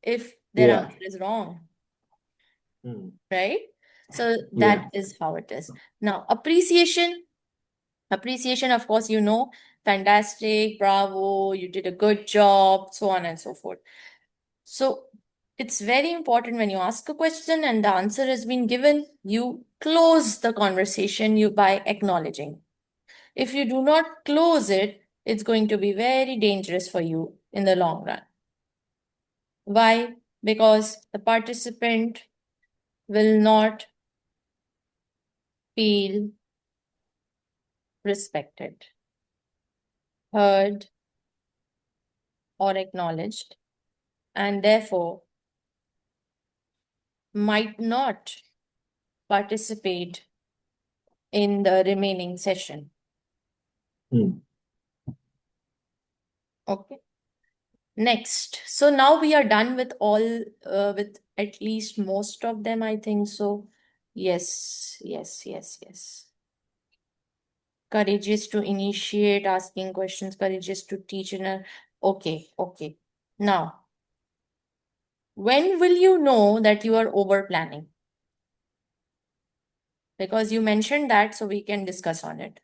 if their Yeah. answer is wrong, Mm. right? So Yeah. that is how it is. Now, appreciation. Appreciation, of course, fantastic, bravo, you did a good job, so on and so forth. So it's very important when you ask a question and the answer has been given, you close the conversation you by acknowledging. If you do not close it, it's going to be very dangerous for you in the long run. Why? Because the participant will not feel respected, heard, or acknowledged, and therefore might not participate in the remaining session. Mm. Okay. Next. So now we are done with with at least most of them, I think so. Yes, yes, yes, yes. Courageous to initiate asking questions, courageous to teach in a. Okay, okay. Now, when will you know that you are over planning? Because you mentioned that, so we can discuss on it.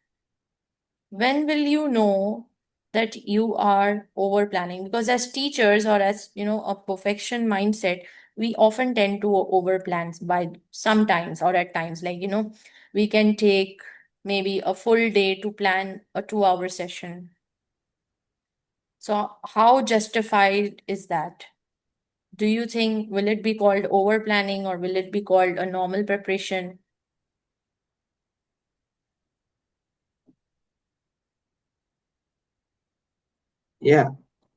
When will you know that you are over planning? Because as teachers, or as a perfection mindset, we often tend to over plan by sometimes or at times, like we can take maybe a full day to plan a 2 hour session. So how justified is that? Do you think, will it be called over planning or will it be called a normal preparation? Yeah.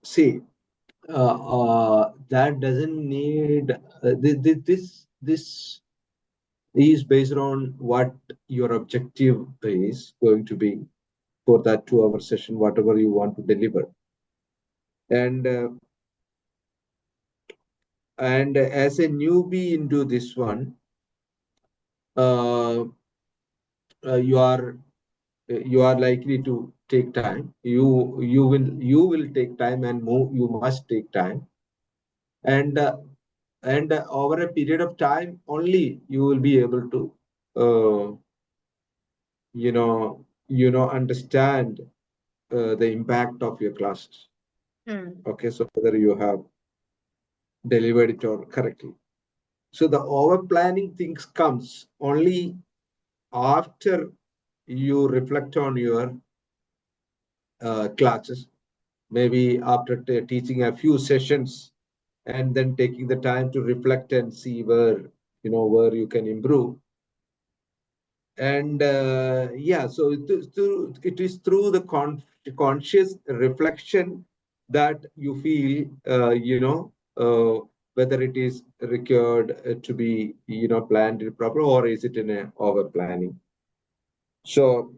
See, that doesn't need this is based on what your objective is going to be for that 2 hour session, whatever you want to deliver. And as a newbie into this one, uh, you are likely to take time. You will take time and move. You must take time, and over a period of time only you will be able to uh, understand the impact of your classes. Hmm. Okay, so whether you have delivered it or correctly. So the over planning things comes only after you reflect on your classes, maybe after teaching a few sessions, and then taking the time to reflect and see where you can improve. And yeah, so it is through the conscious reflection that you feel whether it is required to be planned proper, or is it in a over planning. So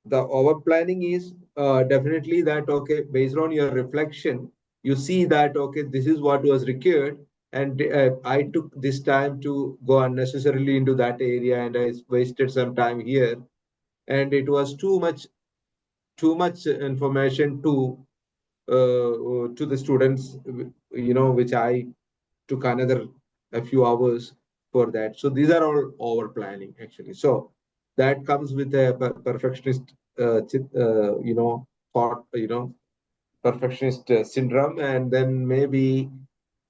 the over planning is definitely that, okay, based on your reflection you see that, okay, this is what was required, and I took this time to go unnecessarily into that area, and I wasted some time here, and it was too much information to to the students, which I took another a few hours for that. So these are all over planning actually. So that comes with a perfectionist, thought, perfectionist syndrome, and then maybe,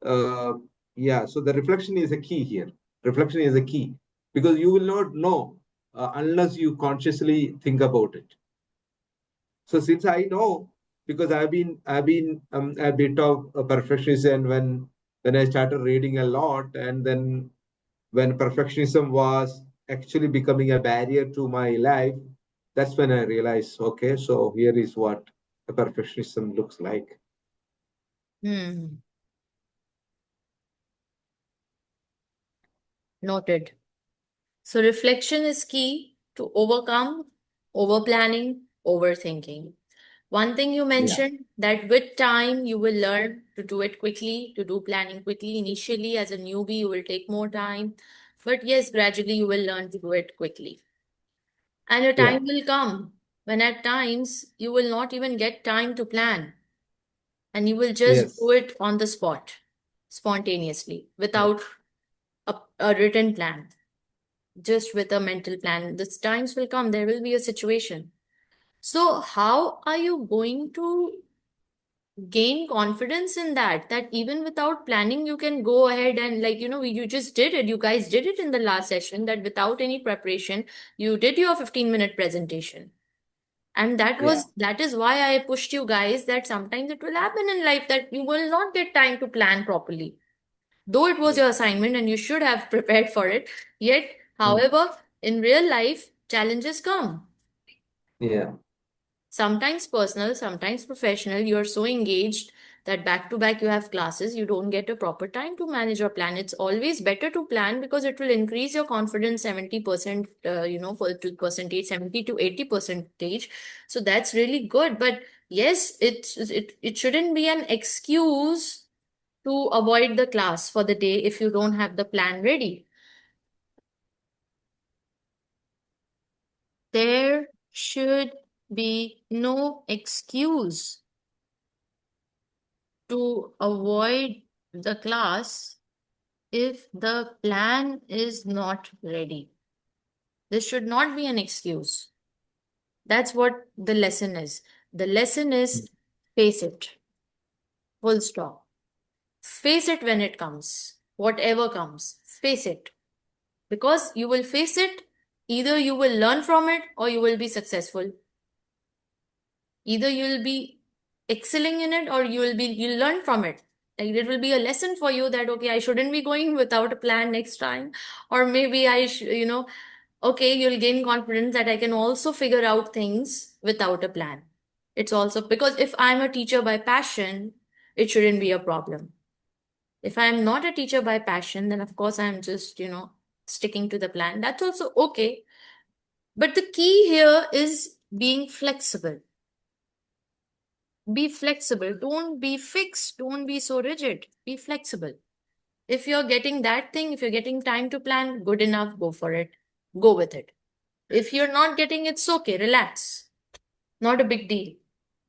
uh, yeah. So the reflection is a key here. Reflection is a key because you will not know unless you consciously think about it. So since I know, because I've been a bit of a perfectionist, and when I started reading a lot, and then when perfectionism was actually becoming a barrier to my life, that's when I realized, okay, so here is what a perfectionism looks like. Hmm. Noted. So reflection is key to overcome over planning, overthinking. One thing you Yeah, mentioned that with time you will learn to do it quickly, to do planning quickly. Initially, as a newbie, you will take more time, but yes, gradually you will learn to do it quickly. And a yeah, time will come when at times you will not even get time to plan and you will just do yes, it on the spot, spontaneously, yeah, without a written plan, just with a mental plan. These times will come, there will be a situation. So, how are you going to gain confidence in that even without planning you can go ahead and, like, you just did it, you guys did it in the last session, that without any preparation you did your 15-minute presentation. And yeah, that is why I pushed you guys that sometimes it will happen in life that you will not get time to plan properly, though it was yeah, your assignment and you should have prepared for it. Yet, mm, however, in real life challenges come, yeah, sometimes personal, sometimes professional. You are so engaged that back to back you have classes, you don't get a proper time to manage your plan. It's always better to plan because it will increase your confidence 70%, for to percentage, 70 to 80 percentage. So that's really good. But yes, it shouldn't be an excuse to avoid the class for the day if you don't have the plan ready. There should be no excuse to avoid the class if the plan is not ready. This should not be an excuse. That's what the lesson is. The lesson mm, is face it, full stop. Face it when it comes, whatever comes, face it. Because you will face it, either you will learn from it or you will be successful. Either you'll be excelling in it or you'll learn from it. Like, it will be a lesson for you that okay, I shouldn't be going without a plan next time. Or maybe okay, you'll gain confidence that I can also figure out things without a plan. It's also because if I'm a teacher by passion, it shouldn't be a problem. If I'm not a teacher by passion, then of course I'm just sticking to the plan. That's also okay. But the key here is being flexible. Be flexible. Don't be fixed. Don't be so rigid. Be flexible. If you're getting that thing, if you're getting time to plan, good enough, go for it. Go with it. If you're not getting, it's okay. Relax. Not a big deal.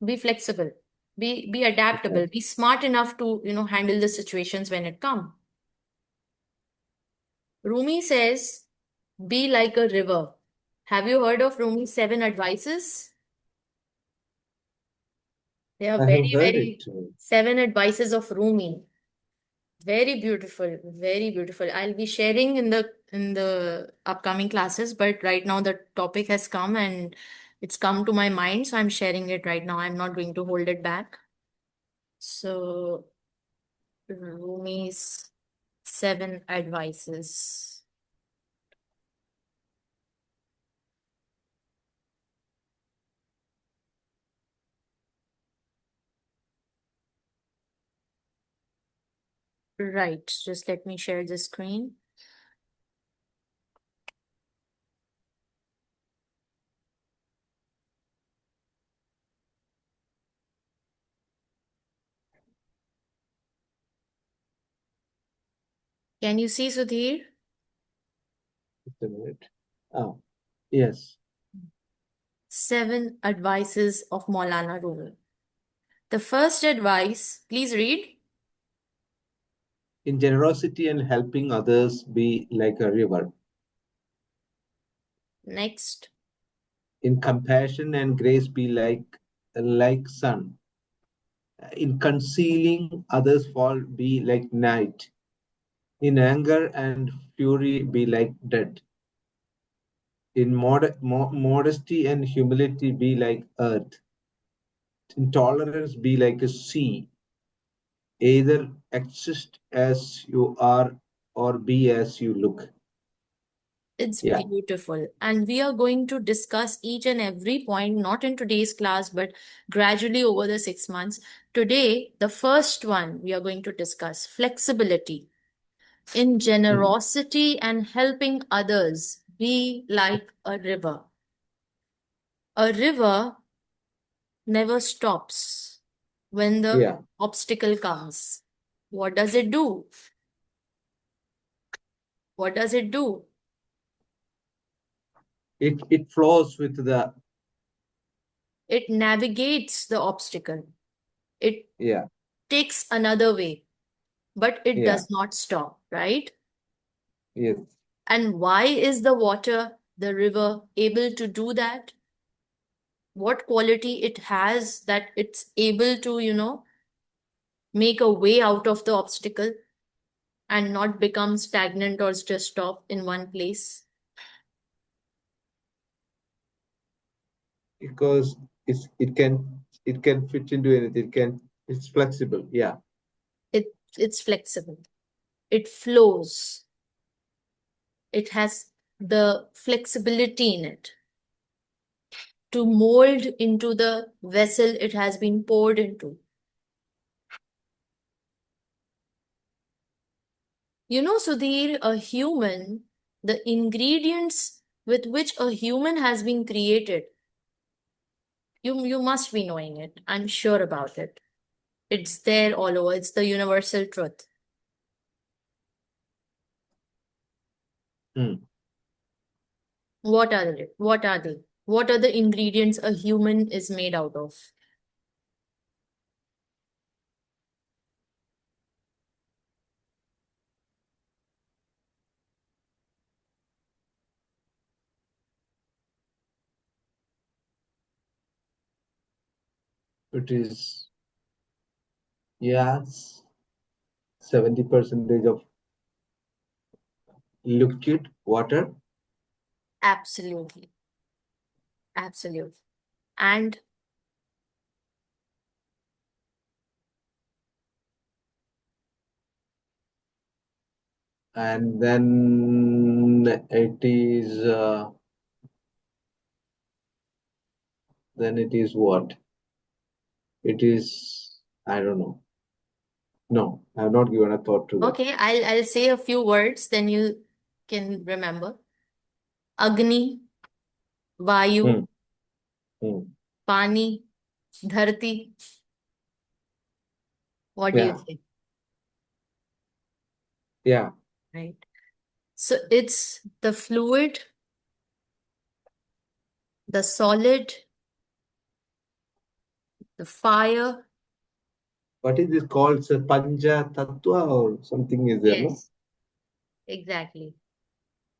Be flexible. Be yeah. adaptable. Be smart enough to, handle the situations when it come. Rumi says, be like a river. Have you heard of Rumi's 7 advices? They are I have very, heard it. very 7 advices of Rumi. Very beautiful, very beautiful. I'll be sharing in the upcoming classes, but right now the topic has come and it's come to my mind, so I'm sharing it right now. I'm not going to hold it back. So, Rumi's 7 advices. Right, just let me share the screen. Can you see, Sudhir? Just a minute. Oh, yes. 7 advices of Maulana Rumi. The first advice, please read. In generosity and helping others, be like a river. Next. In compassion and grace, be like sun. In concealing others' fault, be like night. In anger and fury, be like dead. In modesty and humility, be like earth. In tolerance, be like a sea. Either exist as you are or be as you look. It's Yeah. beautiful. And we are going to discuss each and every point, not in today's class, but gradually over the 6 months. Today, the first one we are going to discuss flexibility. In Mm. generosity and helping others, be like a river. A river never stops when the Yeah. obstacle comes. What does it do? What does it do? It flows with the It navigates the obstacle. It yeah, takes another way, but it yeah, does not stop, right? yes, And why is the water, the river, able to do that? What quality it has that it's able to, make a way out of the obstacle and not become stagnant or just stop in one place? because it can fit into anything. It's flexible. Yeah, It's flexible. It flows. It has the flexibility in it to mold into the vessel it has been poured into. Sudhir, the ingredients with which a human has been created, you must be knowing it. I'm sure about it. It's there all over. It's the universal truth. mm. What are they? What are they? What are the ingredients a human is made out of? It is yes, 70% of liquid water, Absolutely. Absolutely. And and then it is what? It is I don't know. No, I have not given a thought to that. okay, I'll say a few words, then you can remember. Agni, Vayu, Mm, mm. Pani, Dharti. What do you Yeah, say? yeah. Right. So it's the fluid, the solid, the fire. What is this called? It's a Panja Tattva or something is there, no? Yes, exactly.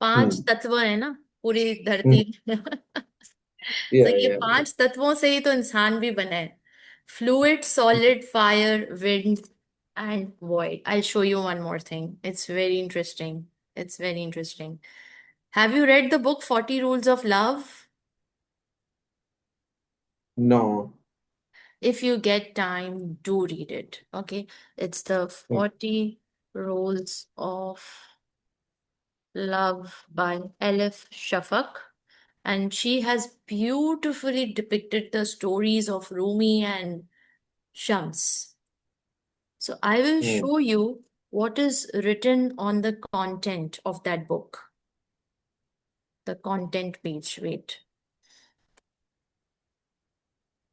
पांच Hmm. तत्व है ना पूरी धरती Hmm. में। तो Yeah, ये yeah, yeah. पांच तत्वों से ही तो इंसान भी बना है। Fluid, solid, fire, wind and void. I'll show you one more thing. It's very interesting. It's very interesting. Have you read the book 40 Rules of Love? No. If you get time, do read it. Okay. It's the Hmm. 40 Rules of Love by Elif Shafak. And she has beautifully depicted the stories of Rumi and Shams. So I will Hmm. show you what is written on the content of that book. The content page. Wait.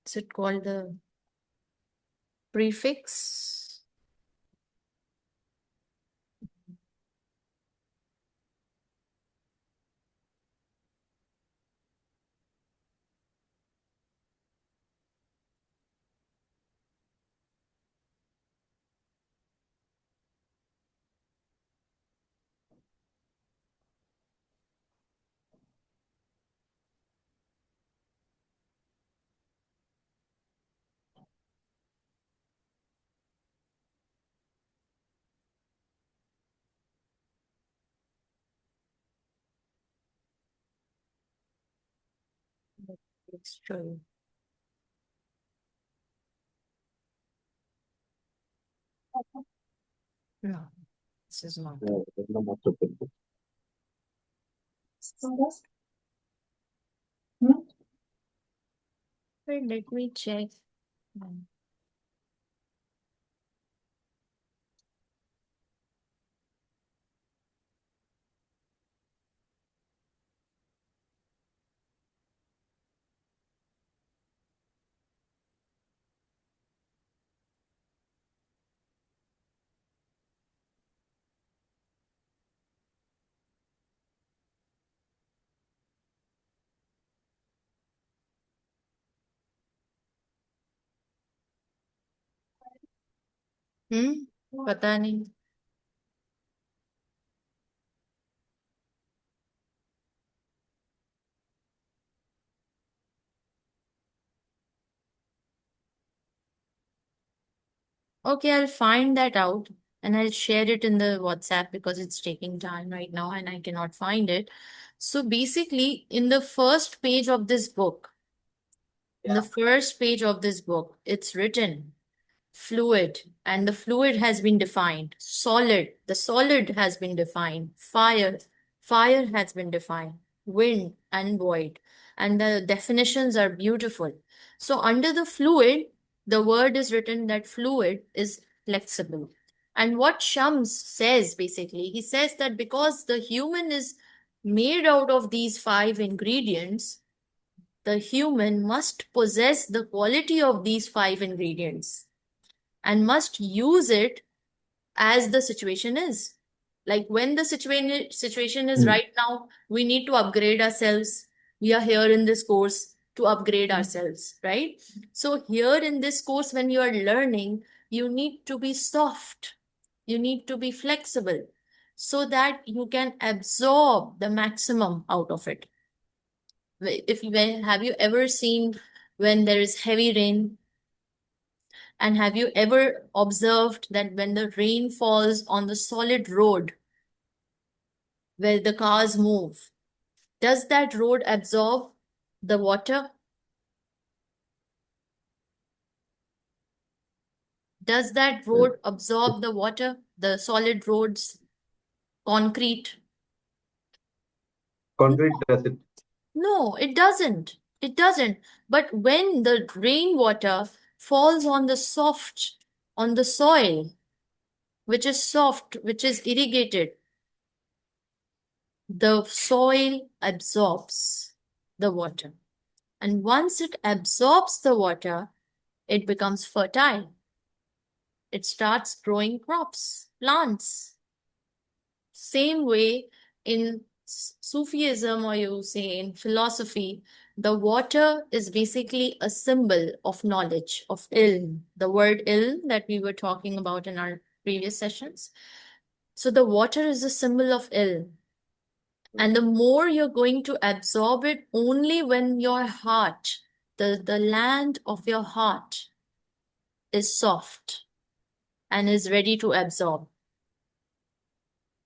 Is it called the prefix? Textual. No, this is not. No more open. Wait, let me check. पता नहीं. Okay, I'll find that out and I'll share it in the WhatsApp because it's taking time right now and I cannot find it. So basically, in the first page of this book, it's written fluid, and the fluid has been defined. Solid, the solid has been defined. Fire has been defined. Wind and void. And the definitions are beautiful. So under the fluid, the word is written that fluid is flexible. And what Shams says basically, he says that because the human is made out of these five ingredients, the human must possess the quality of these five ingredients and must use it as the situation is. Like when the situation is Hmm. right now, we need to upgrade ourselves. We are here in this course to upgrade ourselves, right? So here in this course, when you are learning, you need to be soft. You need to be flexible so that you can absorb the maximum out of it. Have you ever seen when there is heavy rain? And have you ever observed that when the rain falls on the solid road where the cars move, does that road absorb the water? Does that Uh, road absorb the water, the solid roads, concrete? Concrete does it. No, it doesn't. It doesn't. But when the rainwater falls on the on the soil, which is soft, which is irrigated, the soil absorbs the water. And once it absorbs the water, it becomes fertile. It starts growing crops, plants. Same way in Sufism, or you say in philosophy, the water is basically a symbol of knowledge, of ilm, the word ilm that we were talking about in our previous sessions. So the water is a symbol of ilm. And the more you're going to absorb it only when your heart, the land of your heart, is soft and is ready to absorb.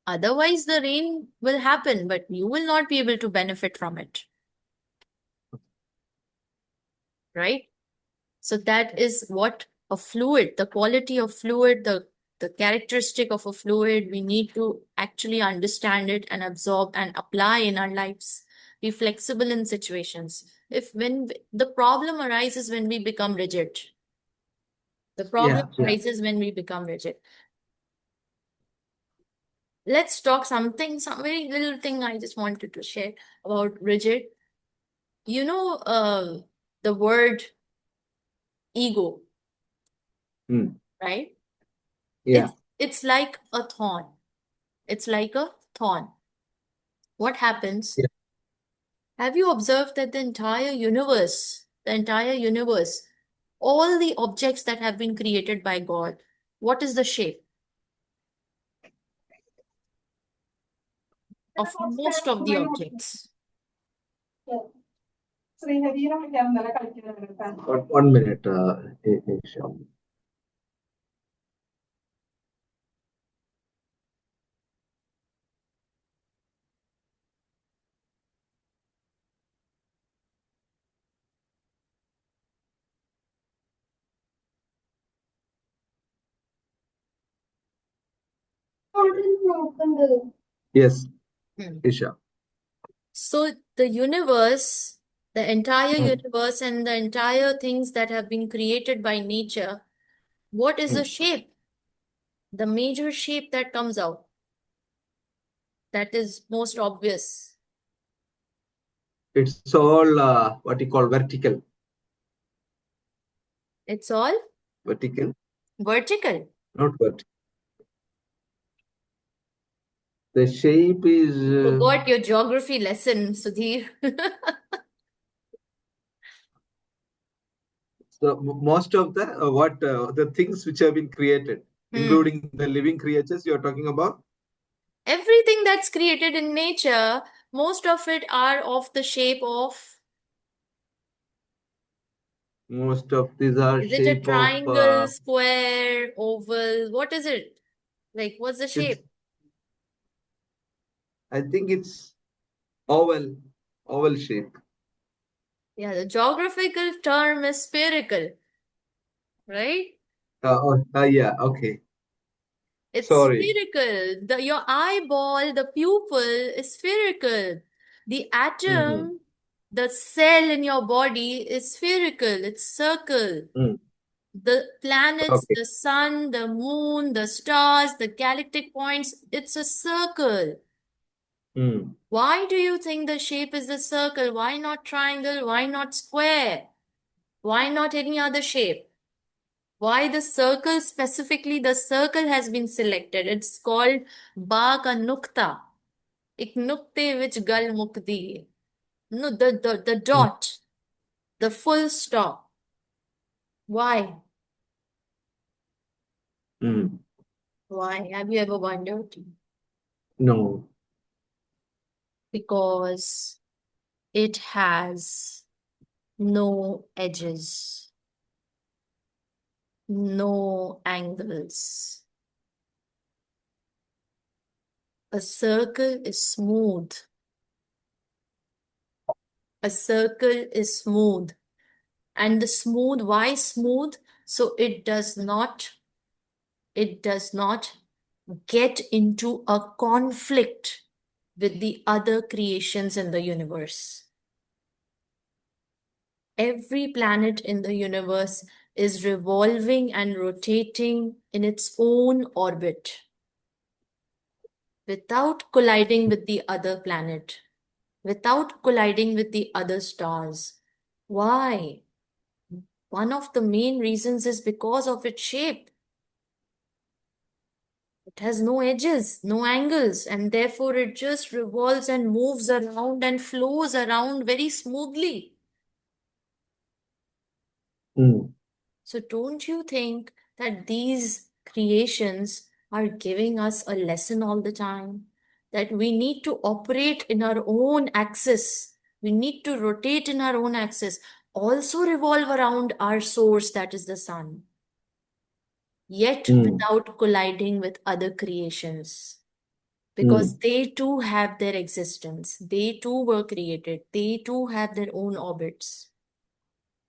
Otherwise, the rain will happen, but you will not be able to benefit from it. Right? So that is what a fluid, the quality of fluid, the characteristic of a fluid, we need to actually understand it and absorb and apply in our lives. Be flexible in situations. If when the problem arises when we become rigid, the problem Yeah. arises when we become rigid. Let's talk some very little thing I just wanted to share about rigid. You know, the word ego, Hmm. right? Yeah. It's like a thorn. It's like a thorn. What happens? Yeah. Have you observed that the entire universe, all the objects that have been created by God, what is the shape of most of the objects? One minute, Isha. Yes, Hmm. Isha. So the universe, the entire Hmm. universe and the entire things that have been created by nature, what is the Hmm. shape? The major shape that comes out, that is most obvious. It's all what you call vertical. It's all Vertical, vertical. not vertical. The shape is Forgot your geography lesson, Sudhir. most of the what the things which have been created, Hmm. including the living creatures you are talking about. Everything that's created in nature, most of it are of the shape of, Most of these are is it a shape of triangle, square, oval? What is it? Like, what's the it's. shape? I think it's oval, oval shape. Yeah, the geographical term is spherical, right? Yeah. Okay. It's Sorry. spherical. Your eyeball, the pupil is spherical. The Mm-hmm. atom, the cell in your body is spherical. It's circle. Mm. The planets, Okay. the sun, the moon, the stars, the galactic points, it's a circle. Mm. Why do you think the shape is a circle? Why not triangle? Why not square? Why not any other shape? Why the circle specifically? The circle has been selected. It's called Ba ka nukta. Ik nukte which gal mukdi. No, the Mm. dot, the full stop. Why? Mm. Why? Have you ever wondered? No. Because it has no edges, no angles. A circle is smooth. A circle is smooth. And the smooth, why smooth? So it does not get into a conflict with the other creations in the universe. Every planet in the universe is revolving and rotating in its own orbit without colliding with the other planet, without colliding with the other stars. Why? One of the main reasons is because of its shape. It has no edges, no angles, and therefore it just revolves and moves around and flows around very smoothly. Mm. So, don't you think that these creations are giving us a lesson all the time? That we need to operate in our own axis, we need to rotate in our own axis, also revolve around our source, that is the sun, yet Mm. without colliding with other creations. Because Mm. they too have their existence, they too were created, they too have their own orbits.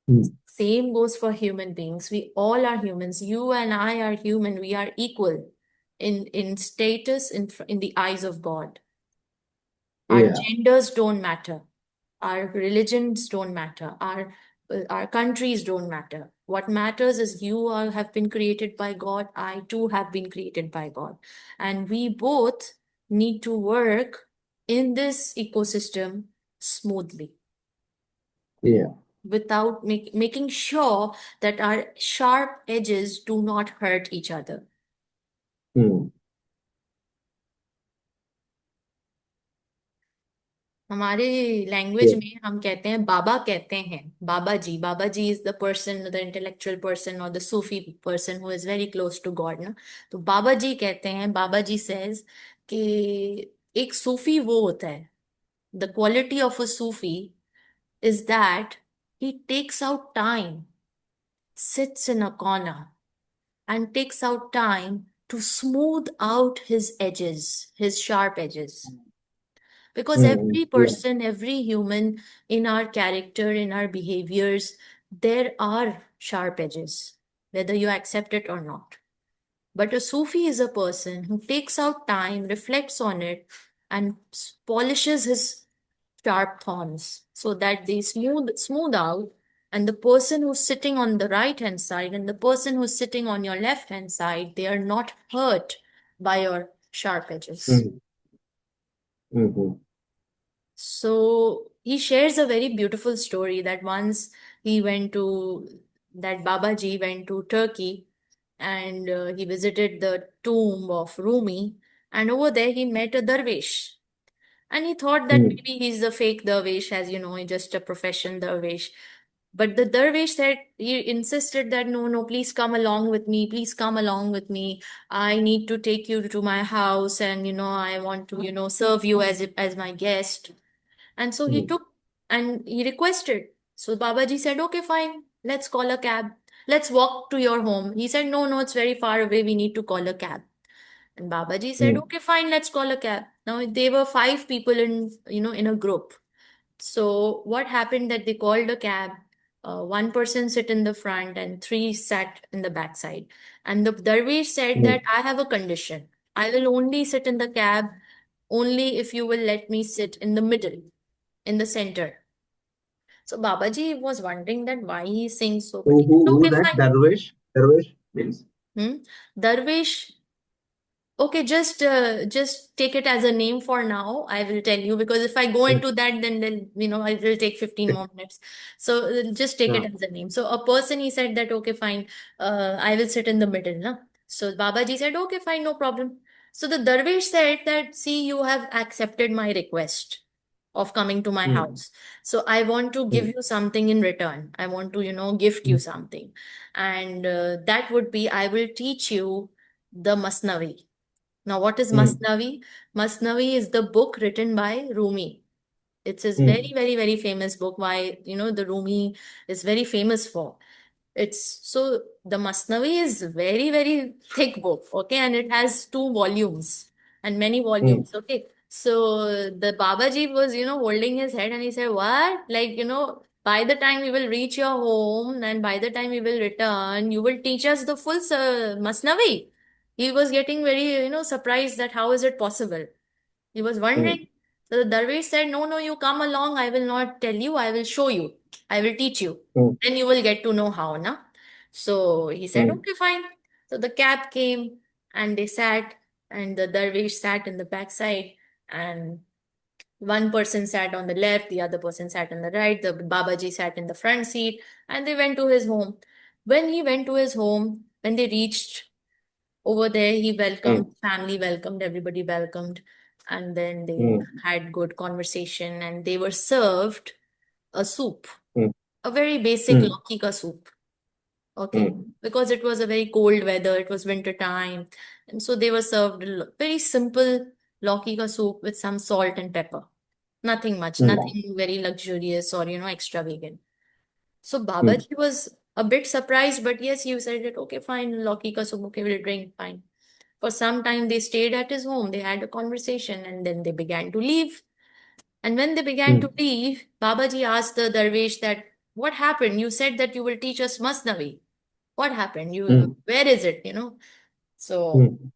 Mm. Same goes for human beings. We all are humans. You and I are human. We are equal in status in the eyes of God. Our Yeah. genders don't matter. Our religions don't matter. Our countries don't matter. What matters is you all have been created by God. I too have been created by God. And we both need to work in this ecosystem smoothly Yeah. without making sure that our sharp edges do not hurt each other. Mm. हमारे language Yeah. में हम कहते हैं बाबा कहते हैं बाबा जी is the person the intellectual person और the Sufi person who is very close to God ना तो बाबा जी कहते हैं बाबा जी सेज कि एक सूफी वो होता है the quality of a Sufi is that he takes out time sits in a corner and takes out time to smooth out his edges, his sharp edges. Because Mm. every Yeah. person, every human in our character, in our behaviors, there are sharp edges, whether you accept it or not. But a Sufi is a person who takes out time, reflects on it, and polishes his sharp thorns so that they smooth out, and the person who's sitting on the right hand side and the person who's sitting on your left hand side, they are not hurt by your sharp edges. mm, mm, So he shares a very beautiful story that once he went to that Babaji went to Turkey, and he visited the tomb of Rumi, and over there he met a dervish. And he thought that mm, maybe he's a fake dervish, as you know, he's just a profession dervish. But the dervish said, he insisted that no, no, please come along with me, please come along with me. I need to take you to my house, and I want to, serve you as my guest. And so he mm, took and he requested. So Babaji said, okay, fine, let's call a cab. Let's walk to your home. He said, no, no, it's very far away. We need to call a cab. And Babaji said, mm, okay, fine, let's call a cab. Now they were five people in a group. So what happened that they called a cab. One person sit in the front and three sat in the back side. And the dervish said mm, that I have a condition. I will only sit in the cab only if you will let me sit in the middle, in the center. So Babaji was wondering that why he is saying so, but he said, who okay, that fine. Darvish? Darvish means. Hmm? Darvish. Okay, just take it as a name for now. I will tell you, because if I go Mm, into that, then it will take 15 more minutes. So just take it yeah. as a name. So a person, he said that okay, fine, I will sit in the middle, na. So Babaji said okay, fine, no problem. So the dervish said that, see, you have accepted my request of coming to my Mm, house. So I want to give mm, you something in return. I want to gift you mm, something, and that would be I will teach you the Masnavi. Now, what is mm, Masnavi? Masnavi is the book written by Rumi. It's his very, mm, very, very famous book. Why, the Rumi is very famous for. It's so the Masnavi is very, very thick book, okay, and it has two volumes and many mm, volumes, okay. So the Babaji was, holding his head and he said, what? Like, by the time we will reach your home and by the time we will return, you will teach us the full Masnavi. He was getting very, surprised that how is it possible? He was wondering. mm, So the Darwish said, no, no, you come along. I will not tell you. I will show you. I will teach you. mm, Then you will get to know how, na? So he said, mm, okay, fine. So the cab came and they sat, and the Darwish sat in the backside, and one person sat on the left, the other person sat on the right, the Babaji sat in the front seat, and they went to his home. When he went to his home, when they reached over there, he welcomed mm, family, welcomed everybody, welcomed, and then they mm, had good conversation, and they were served a soup, mm, a very basic mm, lauki ka soup. Okay, mm, because it was a very cold weather, it was winter time, and so they were served very simple lauki ka soup with some salt and pepper. Nothing much, mm, nothing very luxurious or extravagant. So mm, Babaji was a bit surprised, but yes, he said that okay, fine, lauki ka soup, okay, we'll drink, fine. For some time, they stayed at his home. They had a conversation and then they began to leave. And when they began to mm, leave, Babaji asked the Darwish that, what happened? You said that you will teach us Masnavi. What happened? mm, Where is it? So mm,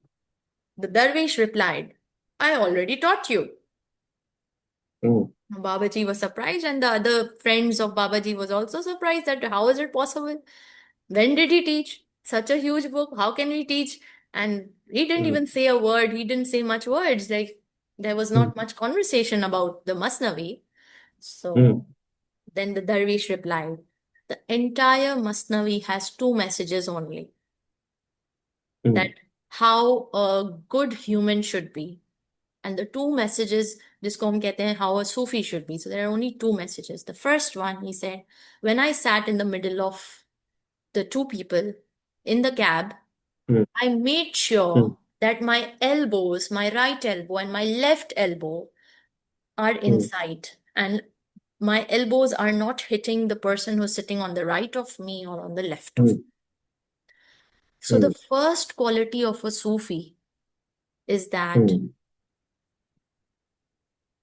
the Darwish replied, I already taught you. mm, Babaji was surprised, and the other friends of Babaji was also surprised that how is it possible? When did he teach? Such a huge book. How can he teach? And he didn't mm, even say a word. He didn't say much words. Like there was mm, not much conversation about the Masnavi. So mm, then the Darwish replied, the entire Masnavi has two messages only. That mm, how a good human should be. And the two messages, जिसको हम कहते हैं how a Sufi should be. So there are only two messages. The first one, he said, when I sat in the middle of the two people in the cab, mm, I made sure mm, that my elbows, my right elbow and my left elbow are mm, inside, and my elbows are not hitting the person who's sitting on the right of me or on the left of me. mm, So the mm, first quality of a Sufi is that mm,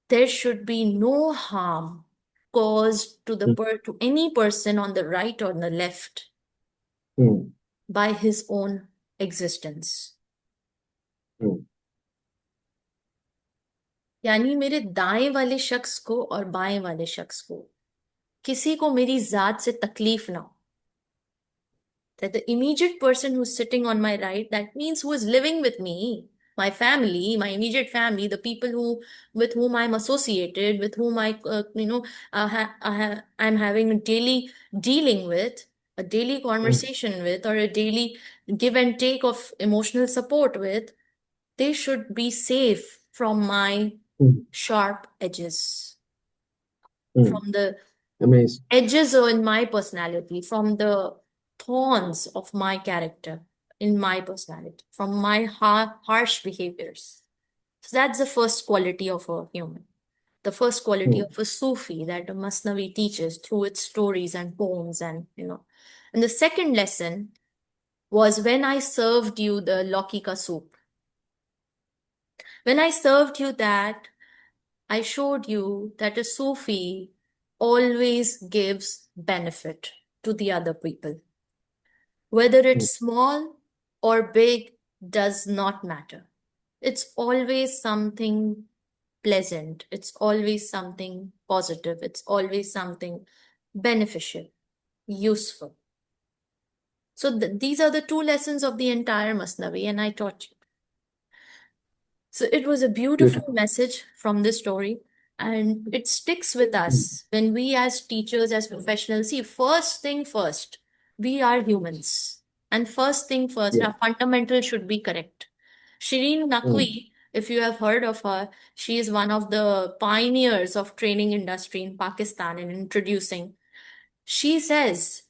there should be no harm caused to mm, to any person on the right or on the left mm, by his own. existence. Hmm. यानी मेरे दाएं वाले शख्स को और बाएं वाले शख्स को किसी को मेरी जात से तकलीफ ना हो. That the immediate person who's sitting on my right, that means who is living with me, my family, my immediate family, the people who with whom I'm associated, with whom I'm having a daily dealing with, a daily Hmm. conversation with, or a daily give and take of emotional support with, they should be safe from my Hmm. sharp edges, Hmm. from the Amazing. edges in my personality, from the thorns of my character in my personality, from my harsh behaviors. So that's the first quality of a human, the first quality Hmm. of a Sufi that the Masnavi teaches through its stories and poems, and. And the second lesson was when I served you the Lokika soup. When I served you that, I showed you that a Sufi always gives benefit to the other people. Whether Hmm. it's small or big does not matter. It's always something pleasant. It's always something positive. It's always something beneficial, useful. So these are the two lessons of the entire Masnavi, and I taught you. So it was a beautiful Beautiful. message from this story, and it sticks with Hmm. us when we, as teachers, as professionals, see first thing first, we are humans. And first thing first, Yeah. our fundamentals should be correct. Shireen Hmm. Naqvi, if you have heard of her, she is one of the pioneers of training industry in Pakistan in introducing. She says,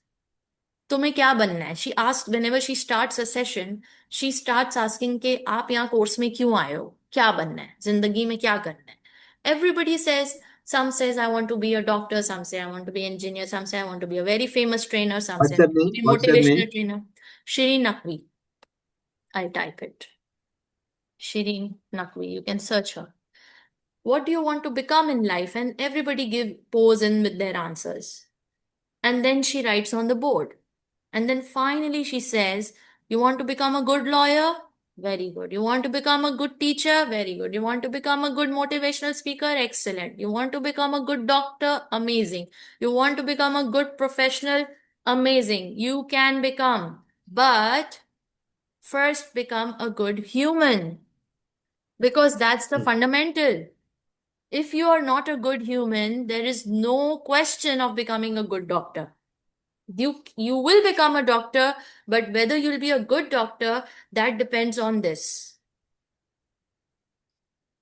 तुम्हें क्या बनना है? She asks whenever she starts a session, she starts asking कि आप यहाँ course में क्यों आए हो? क्या बनना है? जिंदगी में क्या करना है? Everybody says, some says I want to be a doctor, some say I want to be an engineer, some say I want to be a very famous trainer, some say What's I her want to name? be a What's her name? motivational trainer. Shireen Naqvi. I'll type it. Shireen Naqvi. You can search her. What do you want to become in life? And everybody pours in with their answers. And then she writes on the board. And then finally she says, you want to become a good lawyer? Very good. You want to become a good teacher? Very good. You want to become a good motivational speaker? Excellent. You want to become a good doctor? Amazing. You want to become a good professional? Amazing. You can become. But first become a good human, because that's the Hmm. fundamental. If you are not a good human, there is no question of becoming a good doctor. You will become a doctor, but whether you'll be a good doctor, that depends on this.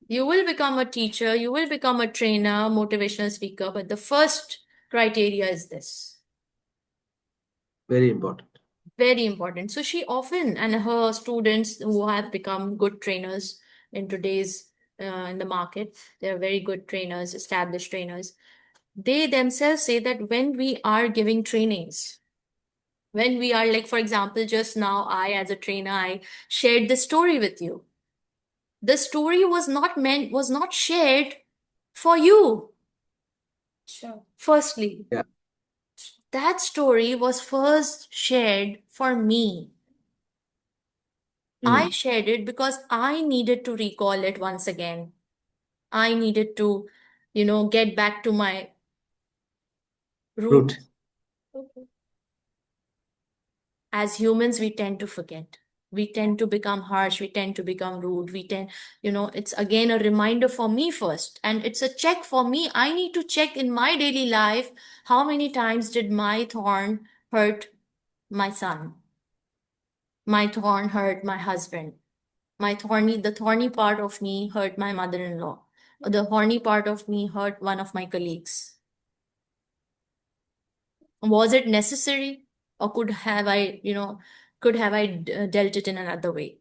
You will become a teacher, you will become a trainer, motivational speaker, but the first criteria is this. Very important. Very important. So she often, and her students who have become good trainers in today's in the market, they're very good trainers, established trainers. They themselves say that when we are giving trainings, when we are, like, for example, just now I, as a trainer, I shared the story with you. The story was not shared for you. Sure. Firstly, Yeah. that story was first shared for me. I Hmm. shared it because I needed to recall it once again. I needed to, get back to my Root. roots. As humans, we tend to forget. We tend to become harsh. We tend to become rude. It's again a reminder for me first. And it's a check for me. I need to check in my daily life, how many times did my thorn hurt my son? My thorn hurt my husband. The thorny part of me hurt my mother-in-law. The horny part of me hurt one of my colleagues. Was it necessary, or could have I dealt it in another way?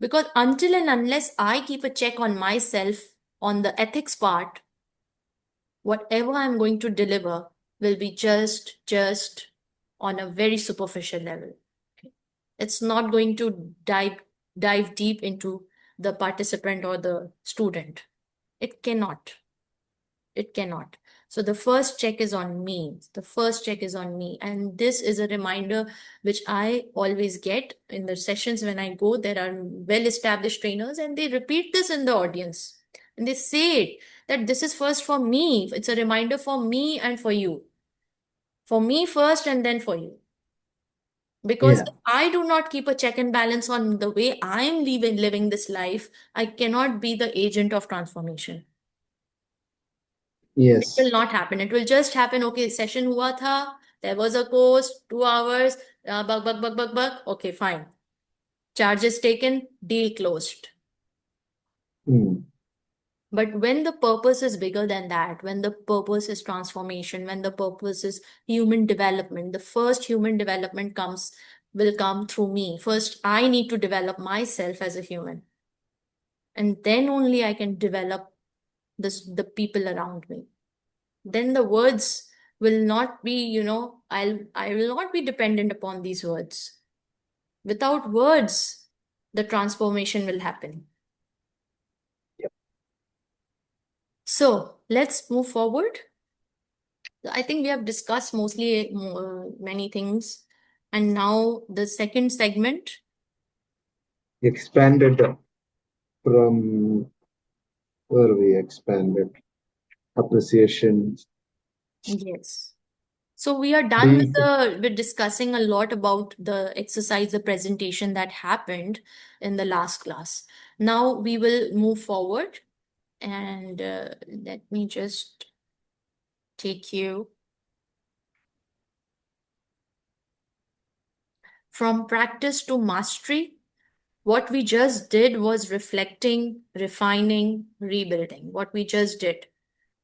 Because until and unless I keep a check on myself on the ethics part, whatever I'm going to deliver will be just on a very superficial level. It's not going to dive deep into the participant or the student. It cannot. It cannot. So the first check is on me. The first check is on me. And this is a reminder which I always get in the sessions when I go. There are well established trainers and they repeat this in the audience. And they say it that this is first for me. It's a reminder for me and for you. For me first and then for you. Because Yeah. if I do not keep a check and balance on the way I'm living this life, I cannot be the agent of transformation. It will Yes. not happen. It will just happen. Okay, session hua tha. There was a course, 2 hours. Bug, bug, bug, bug, bug. Okay, fine. Charges taken, deal closed. Mm. But when the purpose is bigger than that, when the purpose is transformation, when the purpose is human development, the first human development will come through me. First, I need to develop myself as a human. And then only I can develop the people around me. Then the words will not be, I will not be dependent upon these words. Without words, the transformation will happen. Yep. So let's move forward. I think we have discussed mostly many things. And now the second segment. Expanded from where we expanded appreciation. Yes. So we are done with Being we're discussing a lot about the exercise, the presentation that happened in the last class. Now we will move forward and let me just take you from practice to mastery. What we just did was reflecting, refining, rebuilding. What we just did.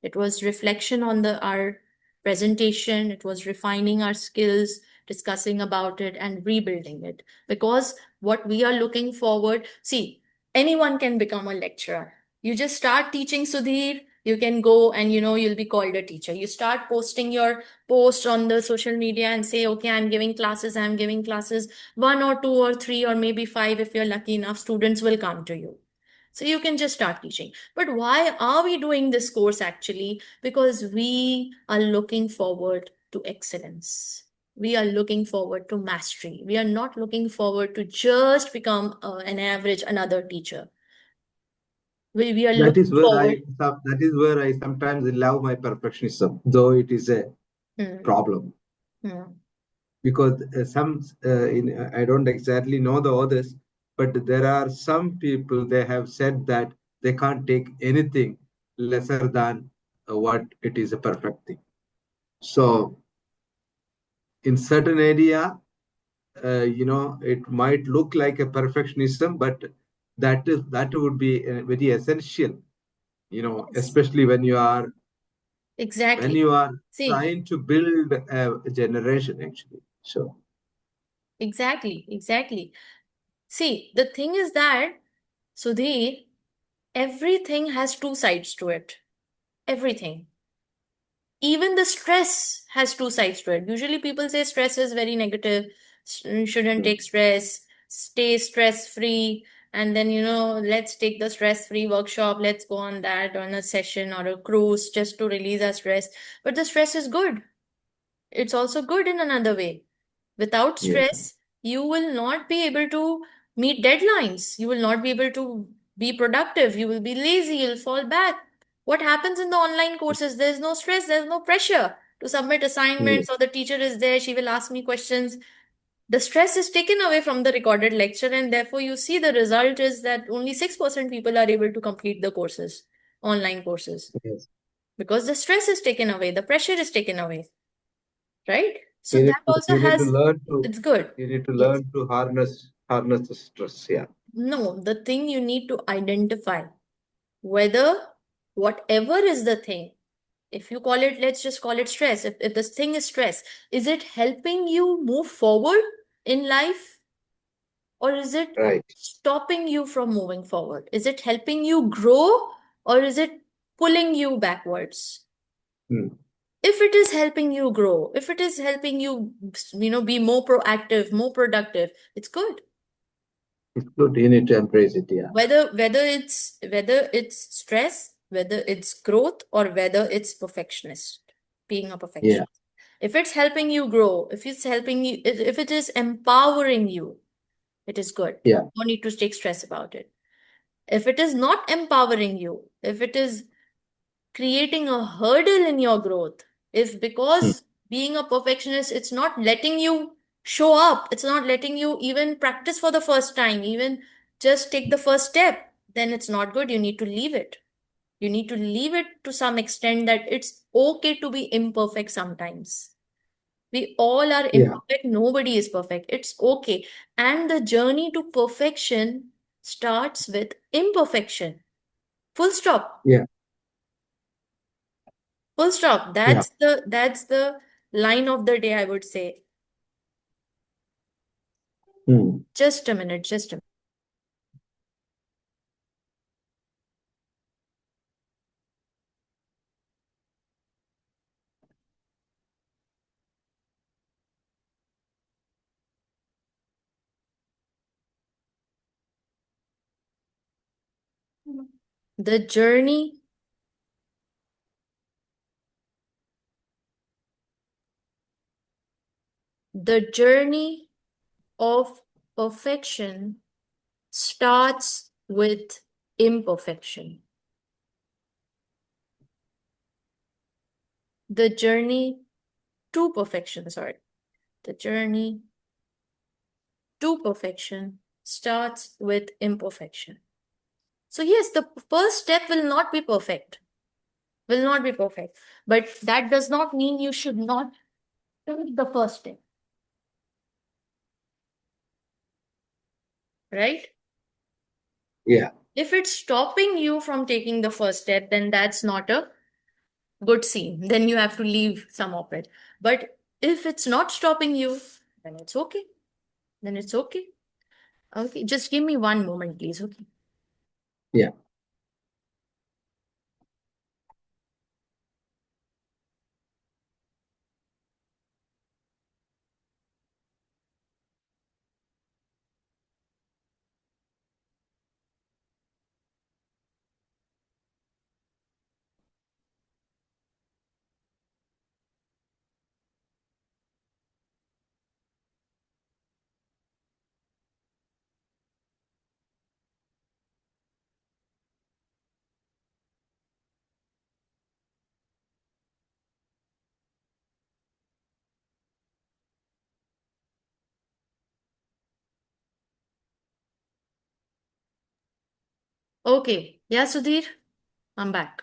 It was reflection on our presentation. It was refining our skills, discussing about it, and rebuilding it. Because what we are looking forward, see, anyone can become a lecturer. You just start teaching, Sudhir. You can go and you'll be called a teacher. You start posting your posts on the social media and say, okay, I'm giving classes. I'm giving classes. One or two or three or maybe five, if you're lucky enough, students will come to you. So you can just start teaching. But why are we doing this course actually? Because we are looking forward to excellence. We are looking forward to mastery. We are not looking forward to just become an average another teacher. We are that looking is where forward. that is where I sometimes love my perfectionism, though it is a Hmm, problem hmm. because I don't exactly know the others, but there are some people they have said that they can't take anything lesser than what it is a perfect thing. So in certain area, it might look like a perfectionism, but that would be very essential. Yes, Especially when exactly. you are See, trying to build a generation, actually. So exactly, exactly. See, the thing is that, Sudhir, everything has two sides to it. Everything. Even the stress has two sides to it. Usually people say stress is very negative, shouldn't mm, take stress, stay stress free. And then, let's take the stress free workshop. Let's go on that on a session or a cruise just to release our stress. But the stress is good. It's also good in another way. Without yes, stress, you will not be able to meet deadlines. You will not be able to be productive. You will be lazy. You'll fall back. What happens in the online courses? There's no stress, there's no pressure to submit yes, assignments, or the teacher is there. She will ask me questions. The stress is taken away from the recorded lecture, and therefore, you see the result is that only 6% people are able to complete the courses, online courses, yes. because the stress is taken away, the pressure is taken away, right? So You need that to also you need to has, learn to it's good. you need to Yes. learn to harness the stress. Yeah. No, the thing you need to identify whether whatever is the thing, if you call it, let's just call it stress. If this thing is stress, is it helping you move forward in life or is it Right. stopping you from moving forward? Is it helping you grow or is it pulling you backwards? Mm. If it is helping you grow, if it is helping you, be more proactive, more productive, it's good. It's good. You need to embrace it. Yeah. Whether it's stress, whether it's growth or whether it's being a Yeah. perfectionist. If it's helping you grow, if it's helping you, if it is empowering you, it is good. Yeah. No need to take stress about it. If it is not empowering you, if it is creating a hurdle in your growth, if Mm. because being a perfectionist, it's not letting you show up, it's not letting you even practice for the first time, even just take the first step, then it's not good. You need to leave it. You need to leave it to some extent that it's okay to be imperfect sometimes. We all are Yeah. imperfect. Nobody is perfect. It's okay. And the journey to perfection starts with imperfection. Full stop. Yeah. Full stop. Yeah. That's the line of the day, I would say. Mm. Just a minute, just a minute. The journey of perfection starts with imperfection. The journey to perfection, sorry. The journey to perfection starts with imperfection. So, yes, the first step will not be perfect, will not be perfect. But that does not mean you should not take the first step, right? Yeah. If it's stopping you from taking the first step, then that's not a good scene. Then you have to leave some of it. But if it's not stopping you, then it's okay. Then it's okay. Okay, just give me one moment, please. Okay. Yeah. Okay. Yeah, Sudhir, I'm back.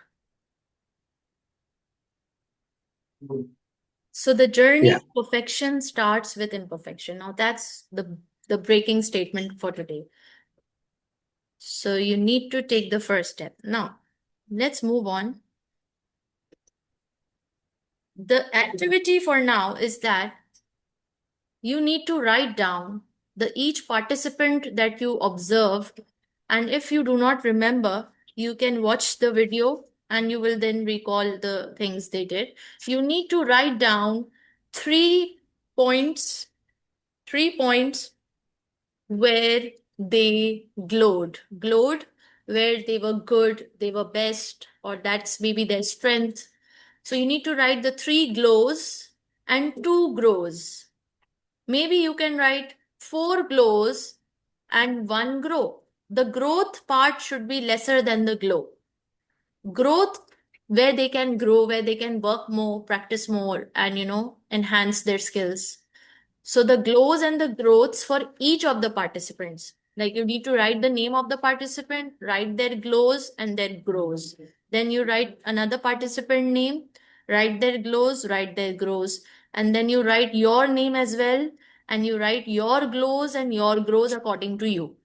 So the journey Yeah. to perfection starts with imperfection. Now that's the breaking statement for today. So you need to take the first step. Now, let's move on. The activity for now is that you need to write down the each participant that you observed, and if you do not remember, you can watch the video and you will then recall the things they did. You need to write down 3 points, 3 points where they glowed, where they were good, they were best, or that's maybe their strength. So you need to write the 3 glows and 2 grows. Maybe you can write 4 glows and 1 grow. The growth part should be lesser than the glow. Growth, where they can grow, where they can work more, practice more, and enhance their skills. So the glows and the growths for each of the participants. Like you need to write the name of the participant, write their glows and their grows. Then you write another participant name, write their glows, write their grows. And then you write your name as well, and you write your glows and your grows according to you.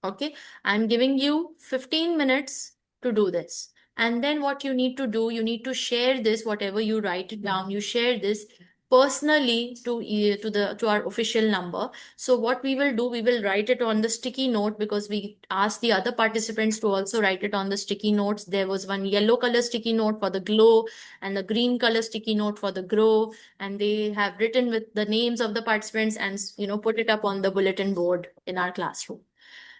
Okay, I'm giving you 15 minutes to do this. And then what you need to do, you need to share this, whatever you write it down, you share this personally to our official number. So what we will do, we will write it on the sticky note, because we asked the other participants to also write it on the sticky notes. There was one yellow color sticky note for the glow and the green color sticky note for the grow, and they have written with the names of the participants and put it up on the bulletin board in our classroom.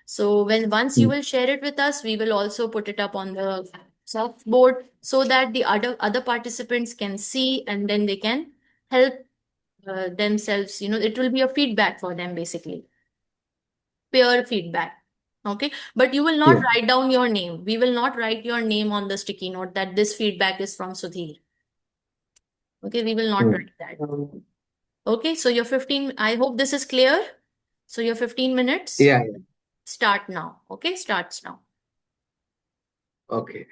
So when once you Mm. will share it with us, we will also put it up on the soft board so that the other participants can see and then they can help themselves. It will be a feedback for them basically, peer feedback. Okay, but you will not Yeah. write down your name. We will not write your name on the sticky note that this feedback is from Sudhir. Okay, we will not Mm. write that. Okay, so your 15, I hope this is clear. So your 15 minutes Yeah. start now. Okay, starts now. Okay.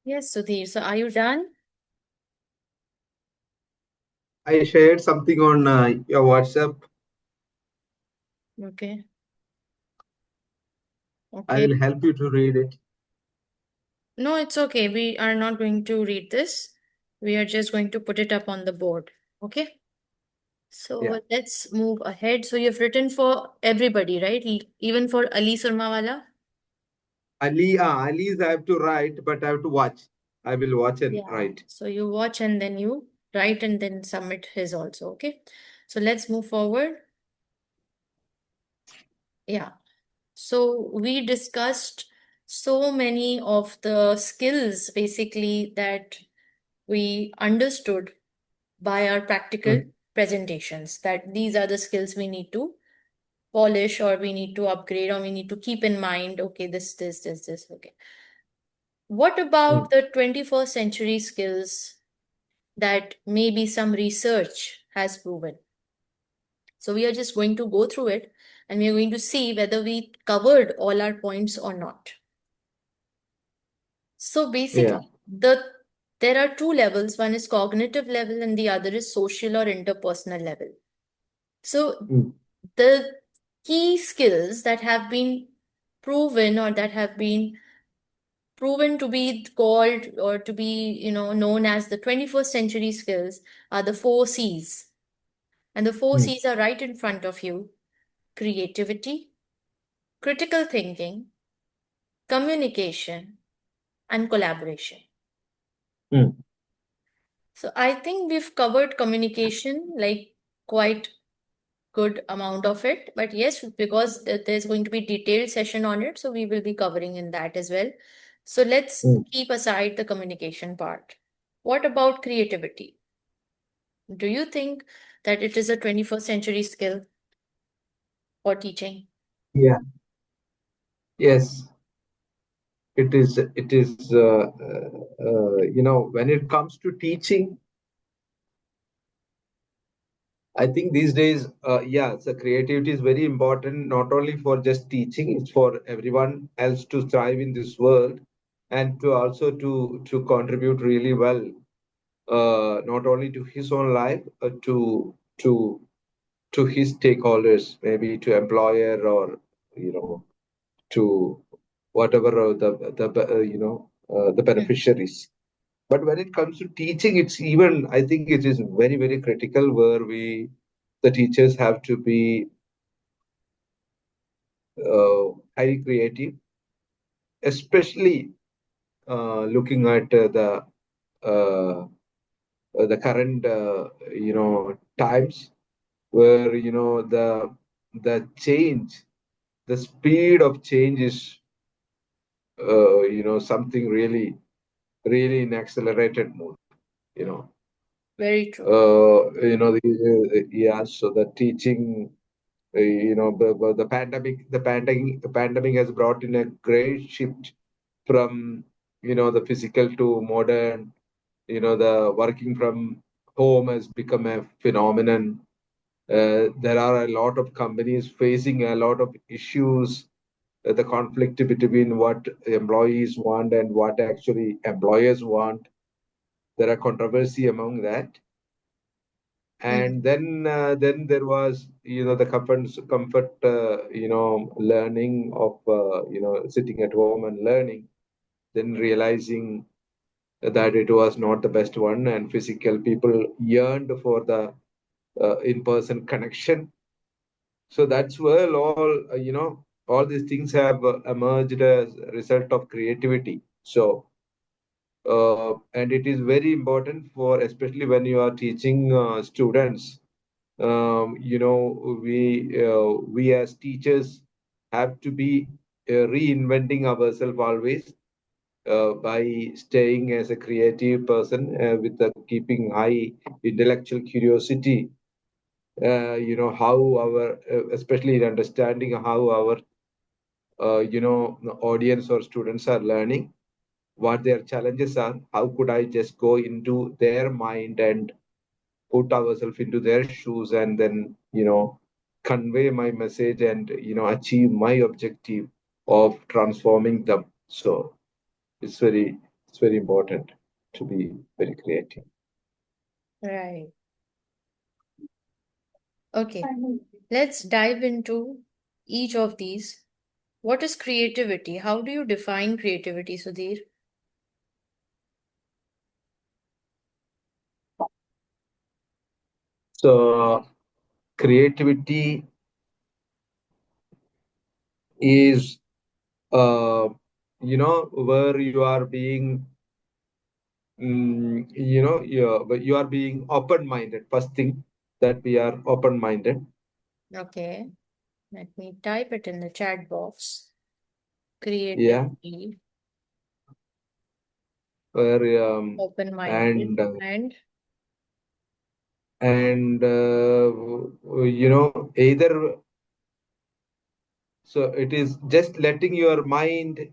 Yes, Sudhir. So are you done? I shared something on your WhatsApp. Okay. I Okay. will help you to read it. No, it's okay. We are not going to read this. We are just going to put it up on the board. Okay. Yeah. So let's move ahead. So you've written for everybody, right? Even for Ali Surmawala? Ali's I have to write, but I have to watch. I will watch and Yeah. write. So you watch and then you write and then submit his also. Okay. So let's move forward. Yeah. So we discussed so many of the skills basically that we understood by our practical Mm, presentations, that these are the skills we need to polish or we need to upgrade or we need to keep in mind. Okay, this. Okay. What mm. about the 21st century skills that maybe some research has proven? So we are just going to go through it and we are going to see whether we covered all our points or not. So Yeah. basically, there are two levels. One is cognitive level and the other is social or interpersonal level. So Mm, the key skills that have been proven or that have been proven to be called or to be, known as the 21st century skills are the four C's. And the four mm, C's are right in front of you: creativity, critical thinking, communication, and collaboration. mm. So I think we've covered communication like quite good amount of it. But yes, because there's going to be detailed session on it, so we will be covering in that as well. So let's Mm. keep aside the communication part. What about creativity? Do you think that it is a 21st century skill for teaching? Yeah. Yes. It is. It is. When it comes to teaching, I think these days, yeah, so creativity is very important, not only for just teaching, it's for everyone else to thrive in this world and to also to contribute really well, not only to his own life, to his stakeholders, maybe to employer or you know to whatever the Hmm. beneficiaries. But when it comes to teaching, it's even, I think it is very, very critical where the teachers have to be highly creative, especially looking at uh, the current, times where, the change, the speed of change is, something really, really in accelerated mode, you know. Very true. Yeah, so the teaching, the pandemic has brought in a great shift from, the physical to modern. The working from home has become a phenomenon. There are a lot of companies facing a lot of issues, the conflict between what employees want and what actually employers want. There are controversy among that. Mhm. And then there was, the comfort learning of, sitting at home and learning, then realizing that it was not the best one, and physical people yearned for the in-person connection. So that's where all these things have emerged as a result of creativity. So and it is very important for, especially when you are teaching students. We as teachers have to be reinventing ourselves always, by staying as a creative person, with keeping high intellectual curiosity. How our, especially in understanding how our, audience or students are learning, what their challenges are. How could I just go into their mind and put ourselves into their shoes and then, convey my message and, achieve my objective of transforming them. So it's very It's very important to be very creative. Right. Okay. Let's dive into each of these. What is creativity? How do you define creativity, Sudhir? So creativity is, uh, where you are being, you are being open-minded. First thing, that we are open-minded. Okay. Let me type it in the chat box. Yeah, Creativity, where open-minded, and and either, so it is just letting your mind,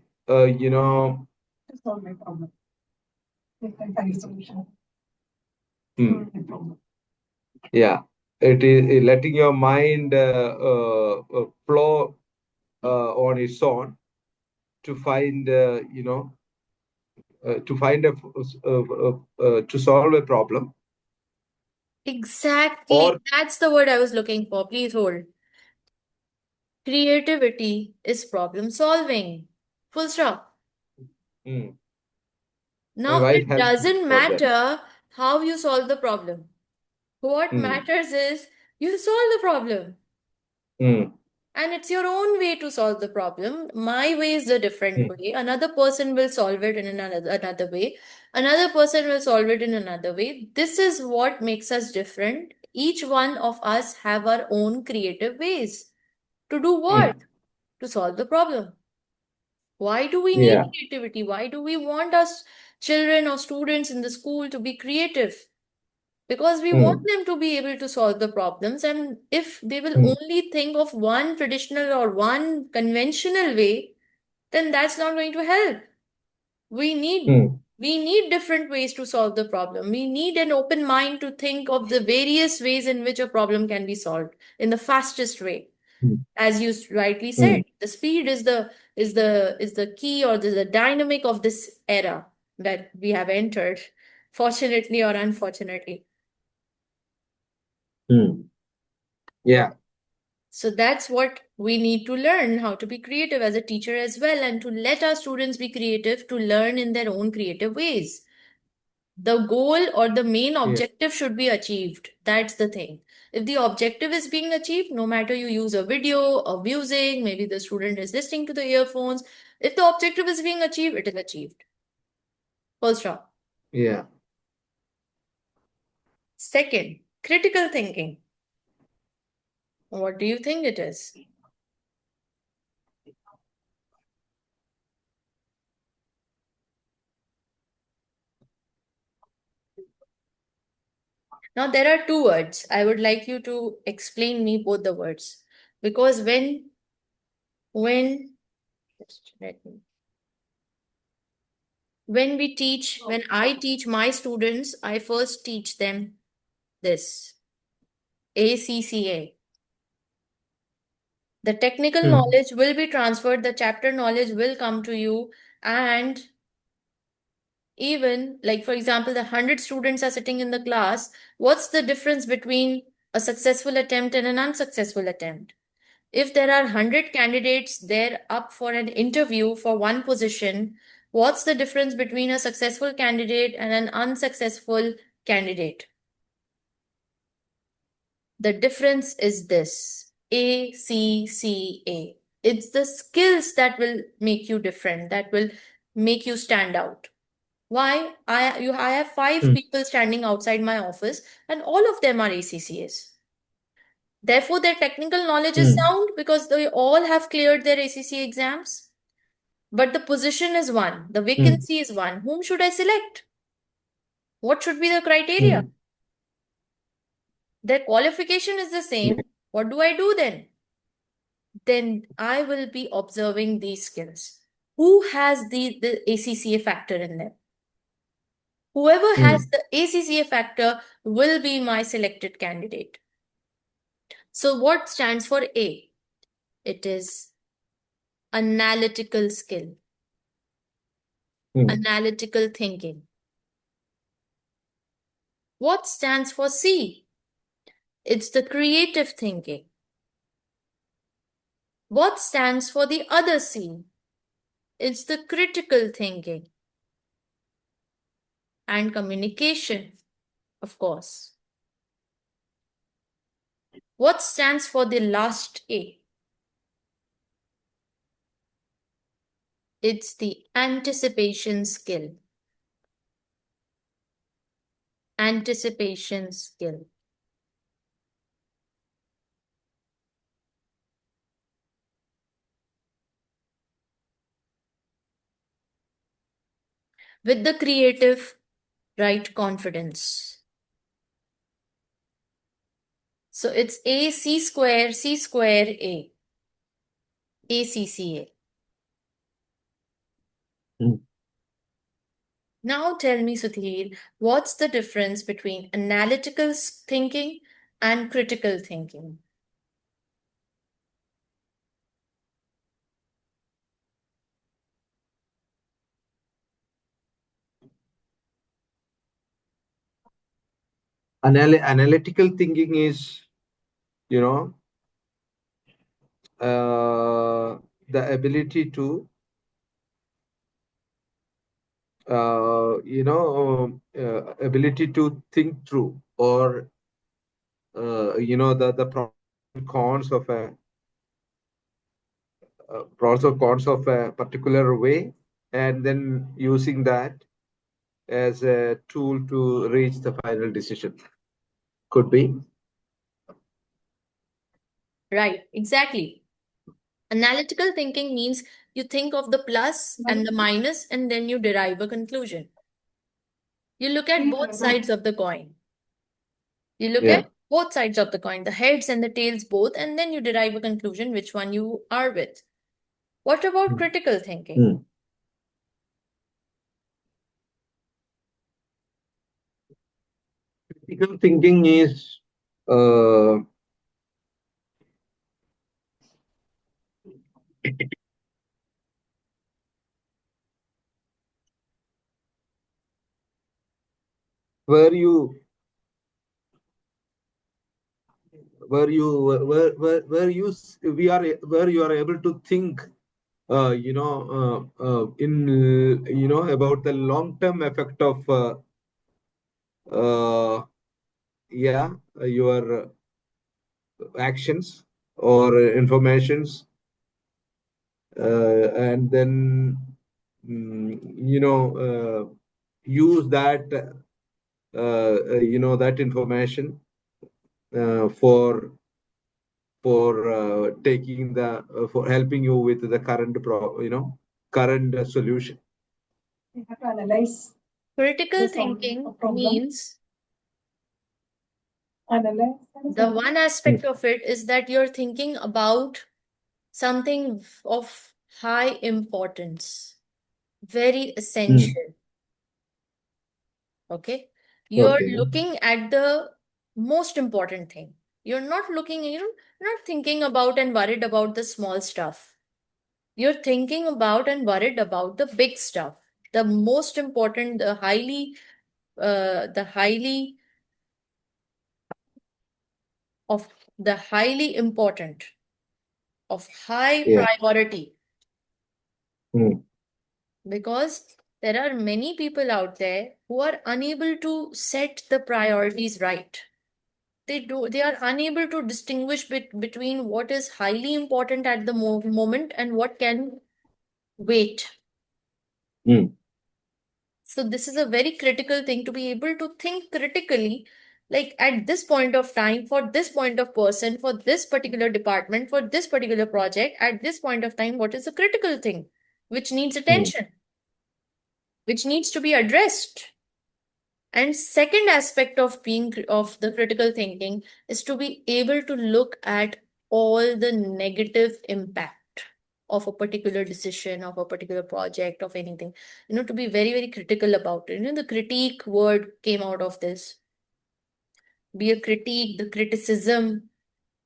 yeah, it is letting your mind flow on its own to find, to find to solve a problem, exactly. or That's the word I was looking for. Please hold. Creativity is problem solving. Full stop. Hmm, my Now, wife it helps me doesn't for that. matter how you solve the problem. What Hmm, matters is you solve the problem. hmm, And it's your own way to solve the problem. My way is a different hmm, way. Another person will solve it in another way. Another person will solve it in another way. This is what makes us different. Each one of us have our own creative ways. To do what? hmm, To solve the problem. Why do we need yeah. creativity? Why do we want us children or students in the school to be creative? Because we want Hmm, them to be able to solve the problems. And if they will hmm, only think of one traditional or one conventional way, then that's not going to help. We need hmm, we need different ways to solve the problem. We need an open mind to think of the various ways in which a problem can be solved in the fastest way. hmm, As you rightly said, hmm, the speed is the key, or the dynamic of this era that we have entered, fortunately or unfortunately. hmm. Yeah, So that's what we need to learn, how to be creative as a teacher as well, and to let our students be creative, to learn in their own creative ways. The goal or the main yeah, objective should be achieved. That's the thing. If the objective is being achieved, no matter you use a video or music, maybe the student is listening to the earphones, if the objective is being achieved, it is achieved. Full stop. yeah, Second, critical thinking. What do you think it is? Now, there are two words. I would like you to explain me both the words. Because when, just let me, when I teach my students, I first teach them this ACCA. The technical hmm, knowledge will be transferred, the chapter knowledge will come to you, and even like, for example, the 100 students are sitting in the class. What's the difference between a successful attempt and an unsuccessful attempt? If there are 100 candidates there up for an interview for one position, what's the difference between a successful candidate and an unsuccessful candidate? The difference is this ACCA. It's the skills that will make you different, that will make you stand out. Why? I have five hmm, people standing outside my office, and all of them are ACCAs. Therefore, their technical knowledge is hmm, sound because they all have cleared their ACCA exams. But the position is one, the hmm, vacancy is one. Whom should I select? What should be the criteria? hmm. Their qualification is the Yeah, same. What do I do then? Then I will be observing these skills. Who has the ACCA factor in them? Whoever has hmm, the ACCA factor will be my selected candidate. So, what stands for A? It is analytical skill. Hmm. Analytical thinking. What stands for C? It's the creative thinking. What stands for the other C? It's the critical thinking. And communication, of course. What stands for the last A? It's the anticipation skill. Anticipation skill. With the creative, right confidence. So it's A C square A. ACCA. Hmm. Now tell me, Sudheer, what's the difference between analytical thinking and critical thinking? Analytical thinking is, you know, the ability to, ability to think through, or the pros and cons of a pros or cons of a particular way, and then using that as a tool to reach the final decision. Could be. Right, exactly. Analytical thinking means you think of the plus and the minus and then you derive a conclusion. You look at both sides of the coin. You look Yeah. at both sides of the coin, the heads and the tails both, and then you derive a conclusion which one you are with. What about Mm. critical thinking? Mm. Critical thinking is, uh, where you where you we are where you are able to think, in about the long term effect of, uh, yeah, your actions or informations, and then, use that, that information, for taking the for helping you with the current solution. We have to analyze Critical the solve a thinking problem. means Analyze and the solve. one aspect of it is that you're thinking about something of high importance, very Mm. essential. Okay. You're Okay. looking at the most important thing. You're not looking, not thinking about and worried about the small stuff. You're thinking about and worried about the big stuff, the most important, the highly of the highly important, of high Yeah. priority, Mm. because there are many people out there who are unable to set the priorities right. They are unable to distinguish between what is highly important at the moment and what can wait. Mm. So this is a very critical thing, to be able to think critically, like at this point of time, for this point of person, for this particular department, for this particular project, at this point of time, what is a critical thing which needs Mm. attention, which needs to be addressed. And second aspect of being of the critical thinking is to be able to look at all the negative impact of a particular decision, of a particular project, of anything. To be very, very critical about it. The critique word came out of this. Be a critique, the criticism,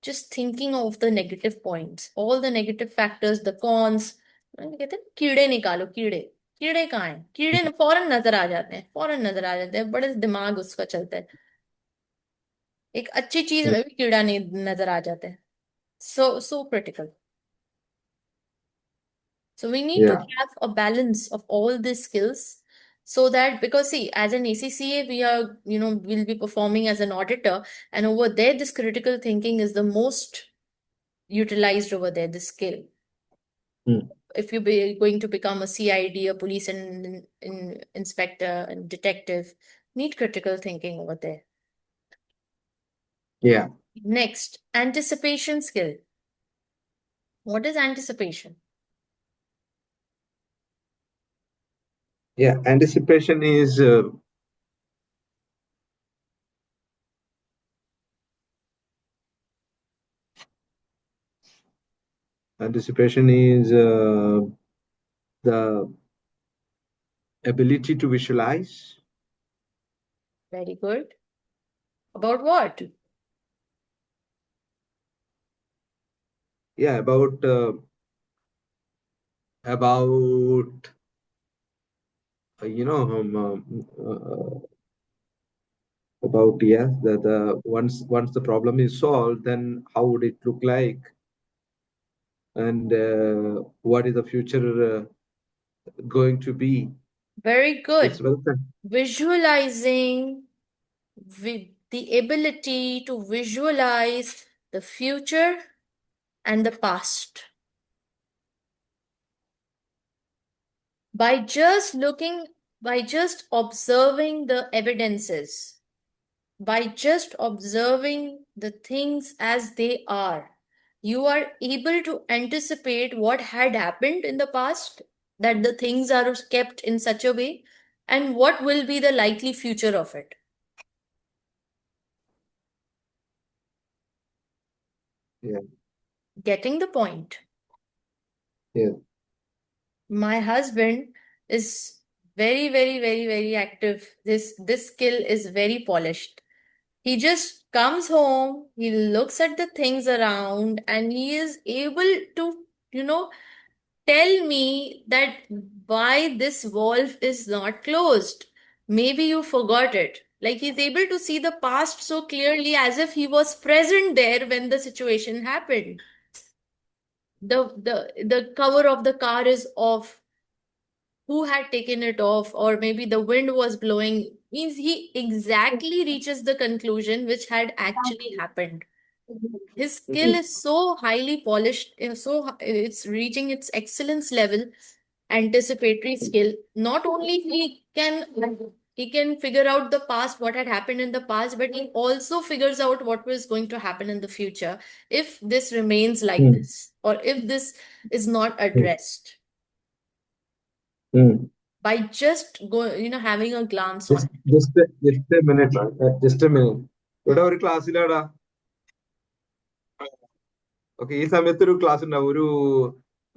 just thinking of the negative points, all the negative factors, the cons. कहते हैं, कीड़े निकालो कीड़े कीड़े कहाँ हैं? कीड़े फौरन नजर आ जाते हैं, फौरन नजर आ जाते हैं, बड़े दिमाग उसका चलता है। एक अच्छी चीज में भी कीड़ा नहीं नजर आ जाते हैं। So critical. So we need to Yeah. have a balance of all these skills, so that, because see, as an ACCA, we are, we'll be performing as an auditor, and over there, this critical thinking is the most utilized over there, this skill. Mm. If you're going to become a CID, a police and inspector and detective, need critical thinking over there. Yeah. Next, anticipation skill. What is anticipation? Yeah. Anticipation is the ability to visualize. Very good. About what? Yeah, about you know about, yes, the once the problem is solved, then how would it look like, and what is the future going to be. Very It's good. welcome. Visualizing, with the ability to visualize the future and the past. By just looking, by just observing the evidences, by just observing the things as they are, you are able to anticipate what had happened in the past, that the things are kept in such a way, and what will be the likely future of it. Yeah. Getting the point? Yeah. My husband is very, very, very, very active. This skill is very polished. He just comes home, he looks at the things around, and he is able to, you know, tell me that why this valve is not closed. Maybe you forgot it. Like, he's able to see the past so clearly, as if he was present there when the situation happened. The cover of the car is off. Who had taken it off? Or maybe the wind was blowing. Means he exactly reaches the conclusion which had actually happened. His skill Mhm. is so highly polished, it's reaching its excellence level. Anticipatory skill. Not only he can figure out the past, what had happened in the past, but he also figures out what was going to happen in the future if this remains like Mm. this, or if this is not Mm. addressed, Mm. by just having a glance on it. Just a minute, just a minute. ഇവിടെ Hmm. ഒരു ക്ലാസ്സിലാടാ. Okay, ഈ സമയത്ത് ഒരു class ഉണ്ടാവും. ഒരു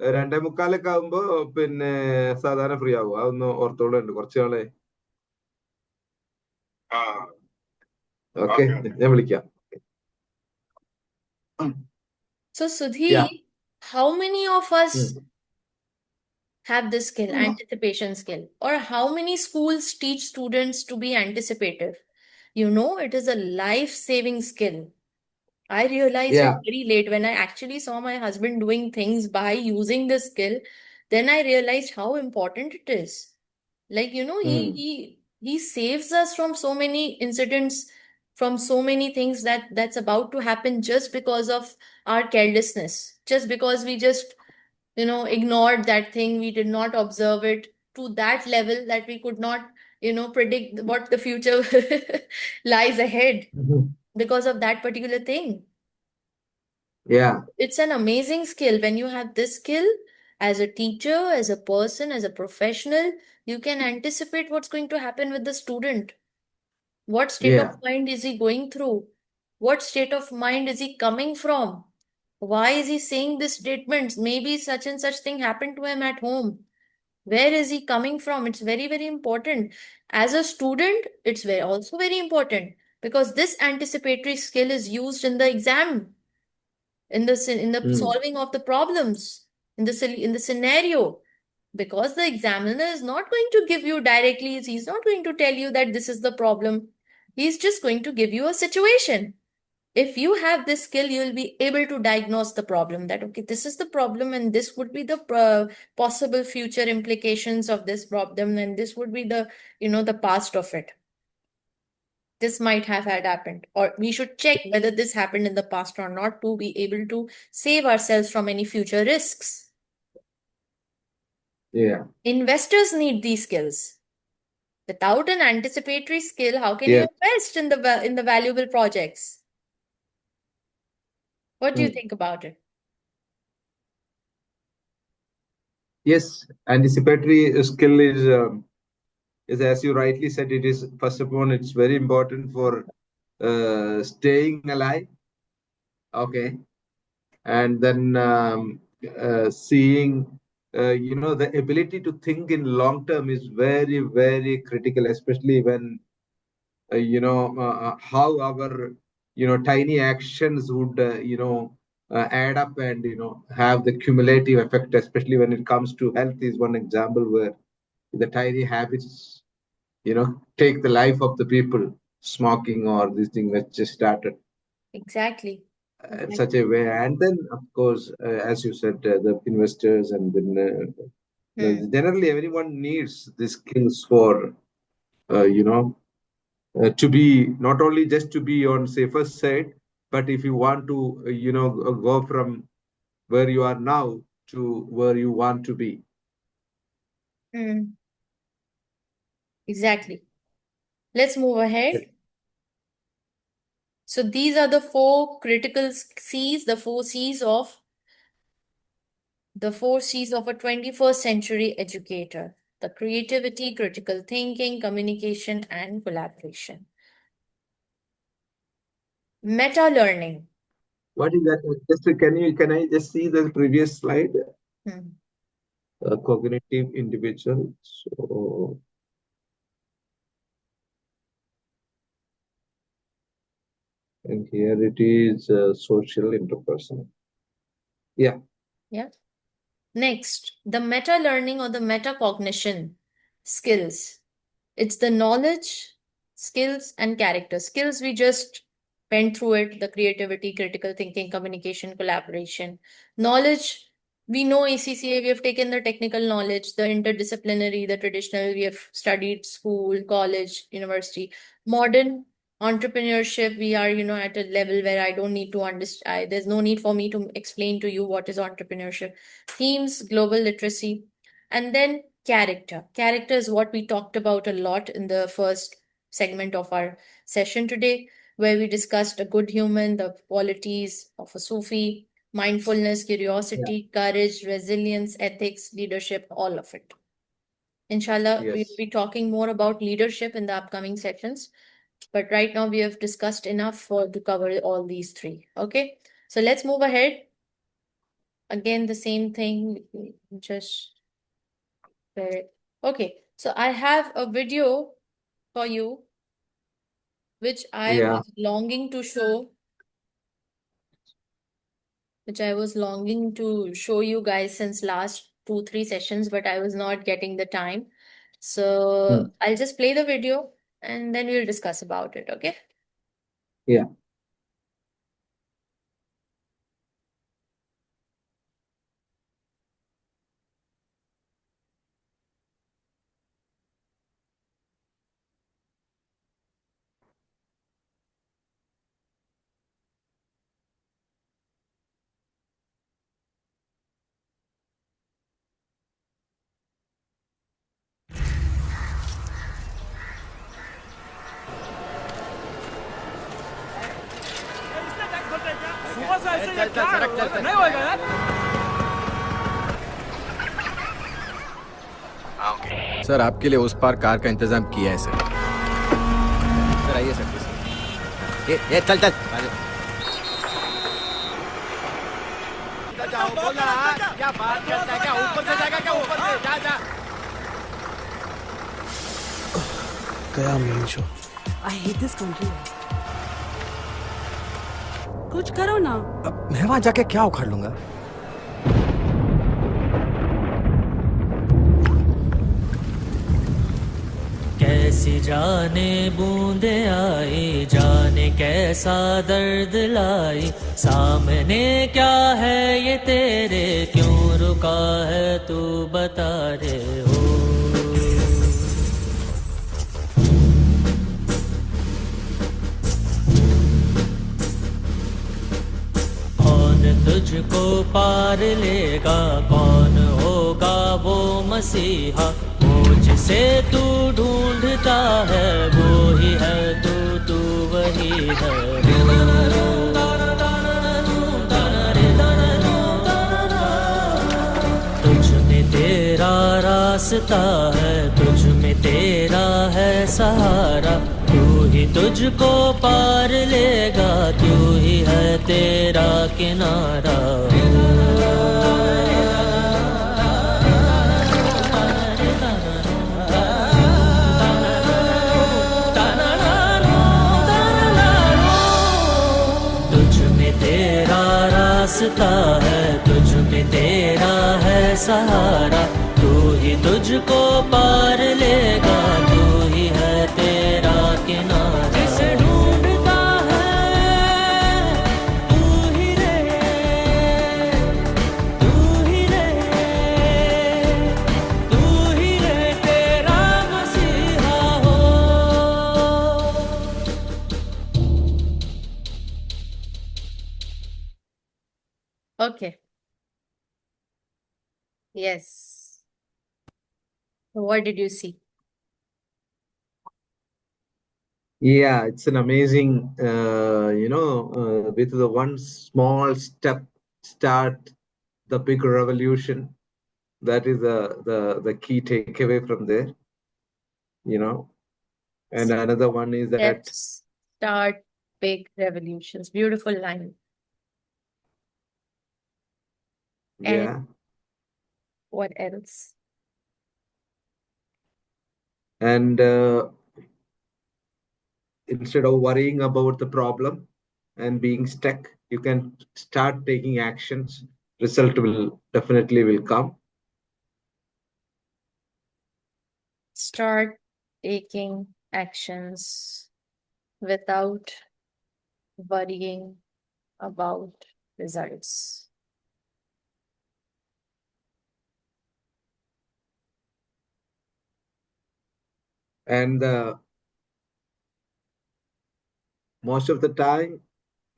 2:45 ആകുമ്പോ പിന്നെ സാധാരണ ഫ്രീ ആകും. അതൊന്ന് ഓർത്തോളുണ്ട് കുറച്ച് നാളെ. ഓക്കെ, ഞാൻ വിളിക്കാം. So, Yeah. Sudheer, how many of us Mm. have this skill, anticipation skill? Or how many schools teach students to be anticipative? It is a life-saving skill. I realized it Yeah. very late when I actually saw my husband doing things by using this skill. Then I realized how important it is. Like, he Mm. he he saves us from so many incidents, from so many things that's about to happen just because of our carelessness, just because we just ignored that thing. We did not observe it to that level that we could not predict what the future lies ahead Mhm. because of that particular thing. Yeah. It's an amazing skill. When you have this skill, as a teacher, as a person, as a professional, you can anticipate what's going to happen with the student. What state of Yeah. mind is he going through? What state of mind is he coming from? Why is he saying this statement? Maybe such and such thing happened to him at home. Where is he coming from? It's very, very important. As a student, it's also very important, because this anticipatory skill is used in the exam, in the Mm. solving of the problems, in the scenario. Because the examiner is not going to give you directly, he's not going to tell you that this is the problem. He's just going to give you a situation. If you have this skill, you'll be able to diagnose the problem that, okay, this is the problem and this would be the possible future implications of this problem, and this would be the, the past of it. This might have had happened, or we should check whether this happened in the past or not to be able to save ourselves from any future risks. Yeah. Investors need these skills. Without an anticipatory skill, how can you Yes. invest in the valuable projects? What do you Mm. think about it? Yes, anticipatory skill is, as you rightly said, it is, first of all, it's very important for staying alive. Okay. And then seeing, the ability to think in long term is very, very critical, especially when, how our, tiny actions would, add up and, have the cumulative effect, especially when it comes to health is one example where the tiny habits, take the life of the people, smoking or this thing that just started Exactly. in such a way. And then, of course, as you said, the investors and then Hmm. generally everyone needs these skills for, to be not only just to be on safer side, but if you want to, go from where you are now to where you want to be. Hmm. Exactly. Let's move ahead. So these are the four critical C's, the four C's of a 21st century educator: the creativity, critical thinking, communication, and collaboration. Meta learning. What is that? Can I just see the previous slide? Hmm. Cognitive individual. So, and here it is social interpersonal. Yeah. Yeah. Next, the meta learning or the metacognition skills. It's the knowledge, skills, and character. Skills, we just went through it: the creativity, critical thinking, communication, collaboration. Knowledge, we know ACCA, we have taken the technical knowledge, the interdisciplinary, the traditional, we have studied school, college, university. Modern entrepreneurship, we are, at a level where I don't need to understand, there's no need for me to explain to you what is entrepreneurship. Themes, global literacy, and then character. Character is what we talked about a lot in the first segment of our session today, where we discussed a good human, the qualities of a Sufi, mindfulness, Yeah. curiosity, courage, resilience, ethics, leadership, all of it. Inshallah, we'll Yes. be talking more about leadership in the upcoming sessions. But right now, we have discussed enough to cover all these three. Okay, so let's move ahead. Again, the same thing, just there. Okay, so I have a video for you, which I Yeah. was longing to show, you guys since last 2, 3 sessions, but I was not getting the time. So Hmm. I'll just play the video and then we'll discuss about it, okay? Yeah. सुबह से ऐसे ये क्या नहीं होएगा यार sir आपके लिए उस पार कार का इंतजाम किया है सर। सर आइए सर प्लीज। ये चल चल जाओ बोला क्या बात करता है क्या ऊपर से जाएगा क्या ऊपर से जा जा गया main show. I hate this country. कुछ करो ना। अब मैं वहां जाके क्या उखाड़ लूंगा? कैसी जाने बूंदे आई, जाने कैसा दर्द लाई, सामने क्या है ये तेरे, क्यों रुका है तू बता रे हो। कौन तुझको पार लेगा, कौन होगा वो मसीहा, वो जिसे तू ढूंढता है, वो ही है तू वही है। तुझ में तेरा रास्ता है, तुझ में तेरा है सहारा, तू ही तुझको पार लेगा, तू ही है तेरा किनारा। तुझ में तेरा रास्ता है, तुझ में तेरा है सहारा, तू ही तुझको पार लेगा, तू ही है तेरा किनारा। जिसे ढूंढता है तू ही रे, तू ही रे, तू ही रे तेरा मसीहा हो। Okay. Yes. What did you see? Yeah, it's an amazing, with the one small step start the big revolution. That is the key takeaway from there, you know. And another one is that, Steps start big revolutions. Beautiful line. yeah, What else? and instead of worrying about the problem and being stuck, you can start taking actions. Result will definitely will come. Start taking actions without worrying about results. And most of the time,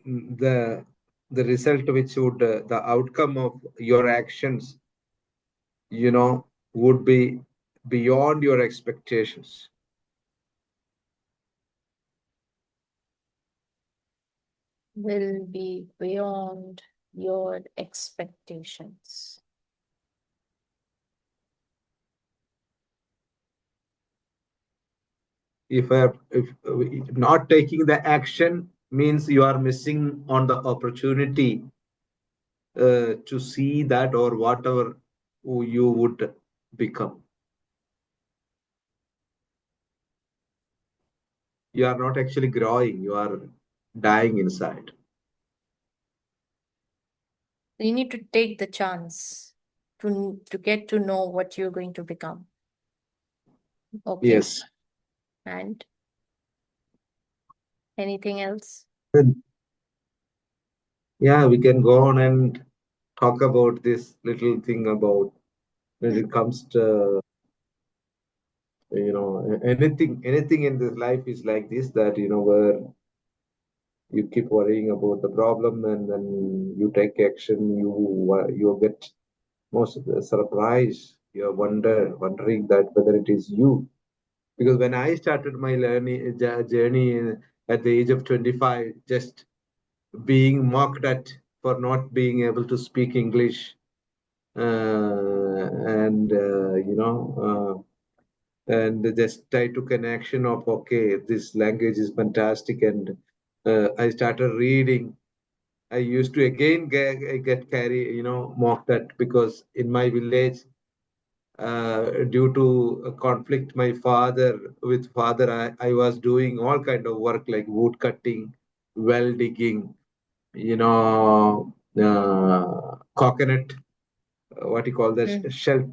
the result which would the outcome of your actions, would be beyond your expectations. Will be beyond your expectations. If not taking the action means you are missing on the opportunity to see that or whatever who you would become. You are not actually growing, you are dying inside. You need to take the chance to get to know what you're going to become. Okay. Yes. And anything else? Yeah, we can go on and talk about this little thing about when it comes to anything in this life is like this, that where you keep worrying about the problem and then you take action, you get most of the surprise. You're wondering that whether it is you, because when I started my journey at the age of 25, just being mocked at for not being able to speak English, and and just I took an action of, okay, this language is fantastic, and I started reading. I used to again get carry, mocked at, because in my village, due to a conflict, my father, I was doing all kind of work like wood cutting, well digging, coconut, what you call that, Mm. shell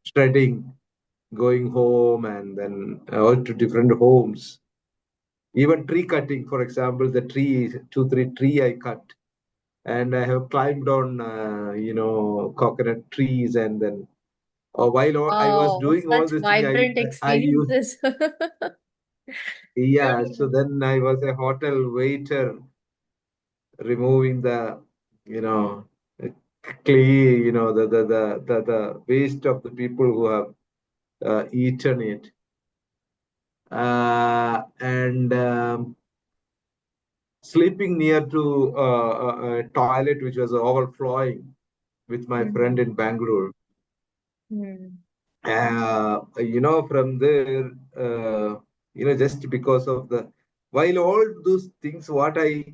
shredding, going home and then to different homes. Even tree cutting, for example, the tree, 2, 3 tree I cut, and I have climbed on, coconut trees, and then while I was Oh, doing all such this thing, vibrant I used, experiences. yeah. So Really. then I was a hotel waiter, removing the, you know, clay, the waste of the people who have eaten it, and sleeping near to a toilet which was overflowing with my friend Hmm. in Bangalore. Hmm. From there, just because of the, while all those things, what I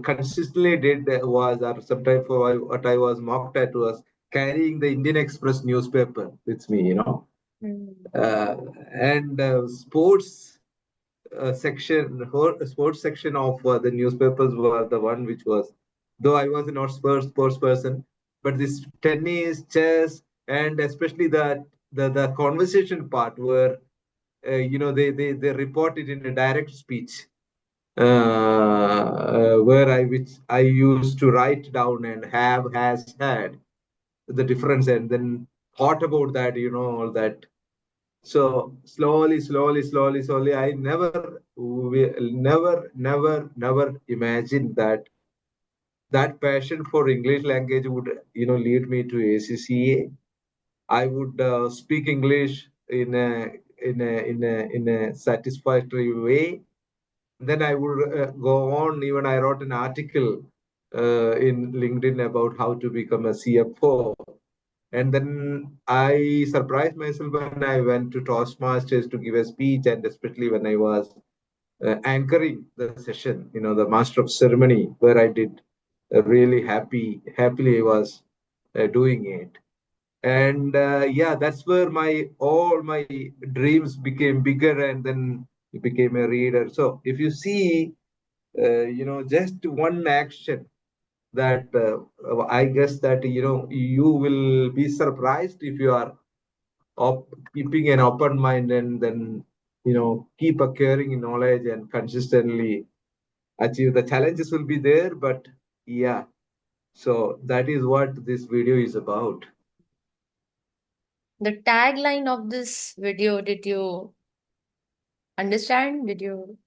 consistently did was, or sometimes what I was mocked at was carrying the Indian Express newspaper with me, Hmm. uh, and sports section of the newspapers were the one which was, though I was not sports person, but this tennis, chess, and especially the conversation part where they report it in a direct speech, where which I used to write down and have, has, had, the difference, and then thought about that, all that. So slowly, I never imagined that that passion for English language would, lead me to ACCA. I would speak English in a satisfactory way. Then I would go on. Even I wrote an article in LinkedIn about how to become a CFO. And then I surprised myself when I went to Toastmasters to give a speech, and especially when I was anchoring the session, the master of ceremony, where I did really happily I was doing it. And yeah, that's where all my dreams became bigger, and then became a reader. So if you see, just one action that I guess that you will be surprised if you are keeping an open mind, and then keep acquiring knowledge and consistently achieve. The challenges will be there, but yeah. So that is what this video is about. The tagline of this video, did you understand? Did you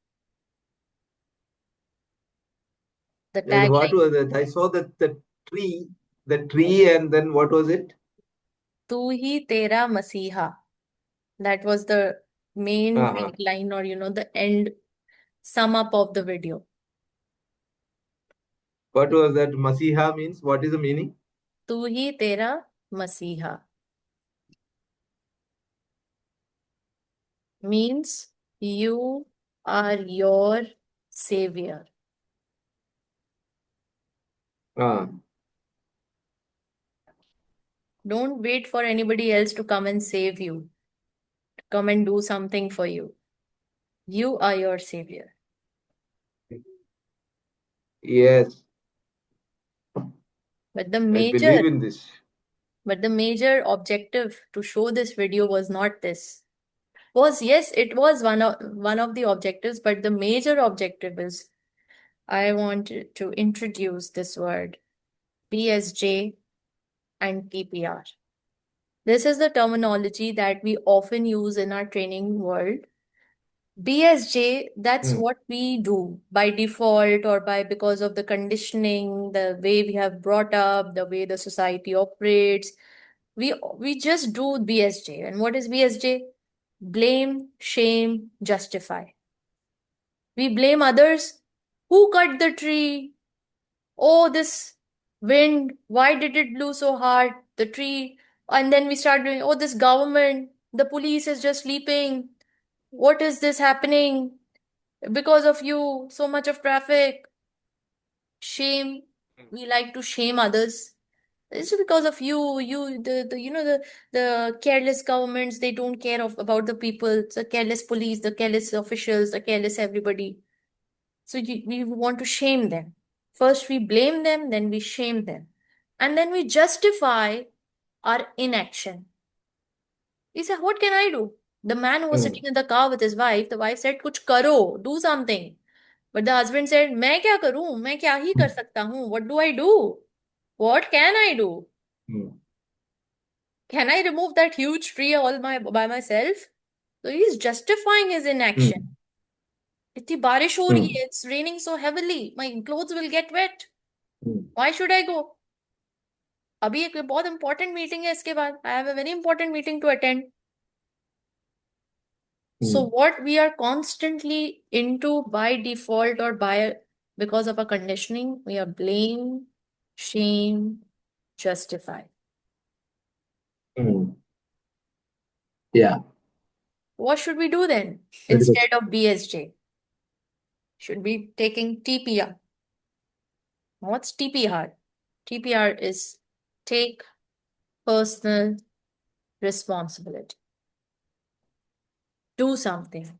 the And what tagline? was it? I saw that the tree, and then what was it? Tu hi tera Masiha. That was the main Uh-huh. tagline, or the end sum up of the video. What was that? Masiha means, what is the meaning? Tu hi tera Masiha means you are your savior. Uh, Don't wait for anybody else to come and save you, to come and do something for you. You are your savior. yes, But the I major believe in this. but the major objective to show this video was not this. Was, yes, it was one of the objectives, but the major objective is I wanted to introduce this word BSJ and TPR. This is the terminology that we often use in our training world. BSJ, that's Hmm. what we do by default, or by because of the conditioning, the way we have brought up, the way the society operates. We just do BSJ. And what is BSJ? Blame, shame, justify. We blame others. Who cut the tree? Oh, this wind, why did it blow so hard? The tree. And then we start doing, oh, this government, the police is just sleeping. What is this happening? Because of you, so much of traffic. Shame. We like to shame others. It's because of you, the careless governments, they don't care about the people, the careless police, the careless officials, the careless everybody. So we want to shame them. First we blame them, then we shame them. And then we justify our inaction. He said, what can I do? The man who was Hmm. sitting in the car with his wife, the wife said, कुछ करो, do something. But the husband said, मैं क्या करूं? मैं क्या ही कर सकता हूं? What do I do? What can I do? Hmm. Can I remove that huge tree by myself? So he's justifying his inaction. Hmm. इतनी बारिश हो रही Hmm. है, it's raining so heavily, my clothes will get wet. Hmm. Why should I go? अभी एक बहुत important meeting है इसके बाद. I have a very important meeting to attend. So Hmm. what we are constantly into by default or because of our conditioning, we are blame, shame, justify. Hmm. Yeah. What should we do then Very good. instead of BSJ? Should be taking TPR. What's TPR? TPR is take personal responsibility. Do something.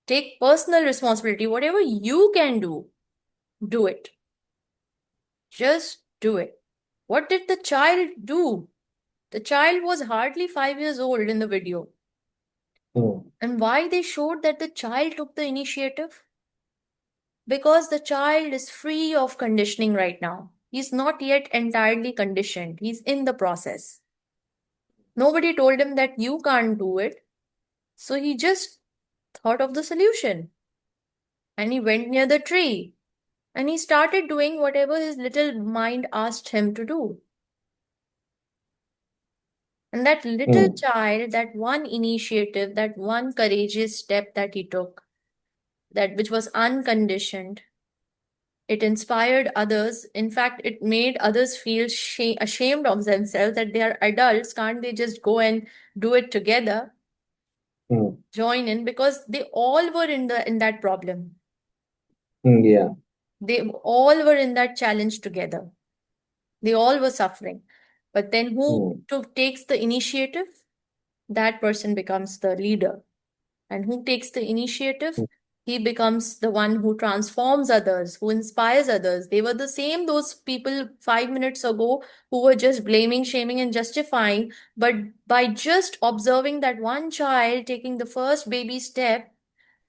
Take personal responsibility. Whatever you can do it. Just do it. What did the child do? The child was hardly 5 years old in the video. Hmm. And why they showed that the child took the initiative? Because the child is free of conditioning right now. He's not yet entirely conditioned. He's in the process. Nobody told him that you can't do it. So he just thought of the solution. And he went near the tree. And he started doing whatever his little mind asked him to do. And that little Hmm. child, that one initiative, that one courageous step that he took, that which was unconditioned, it inspired others. In fact, it made others feel ashamed of themselves that they are adults. Can't they just go and do it together, Hmm. join in? Because they all were in that problem. Hmm. Yeah. They all were in that challenge together. They all were suffering. But then who takes the initiative? That person becomes the leader. And who takes the initiative? He becomes the one who transforms others, who inspires others. They were those people 5 minutes ago who were just blaming, shaming, and justifying. But by just observing that one child taking the first baby step,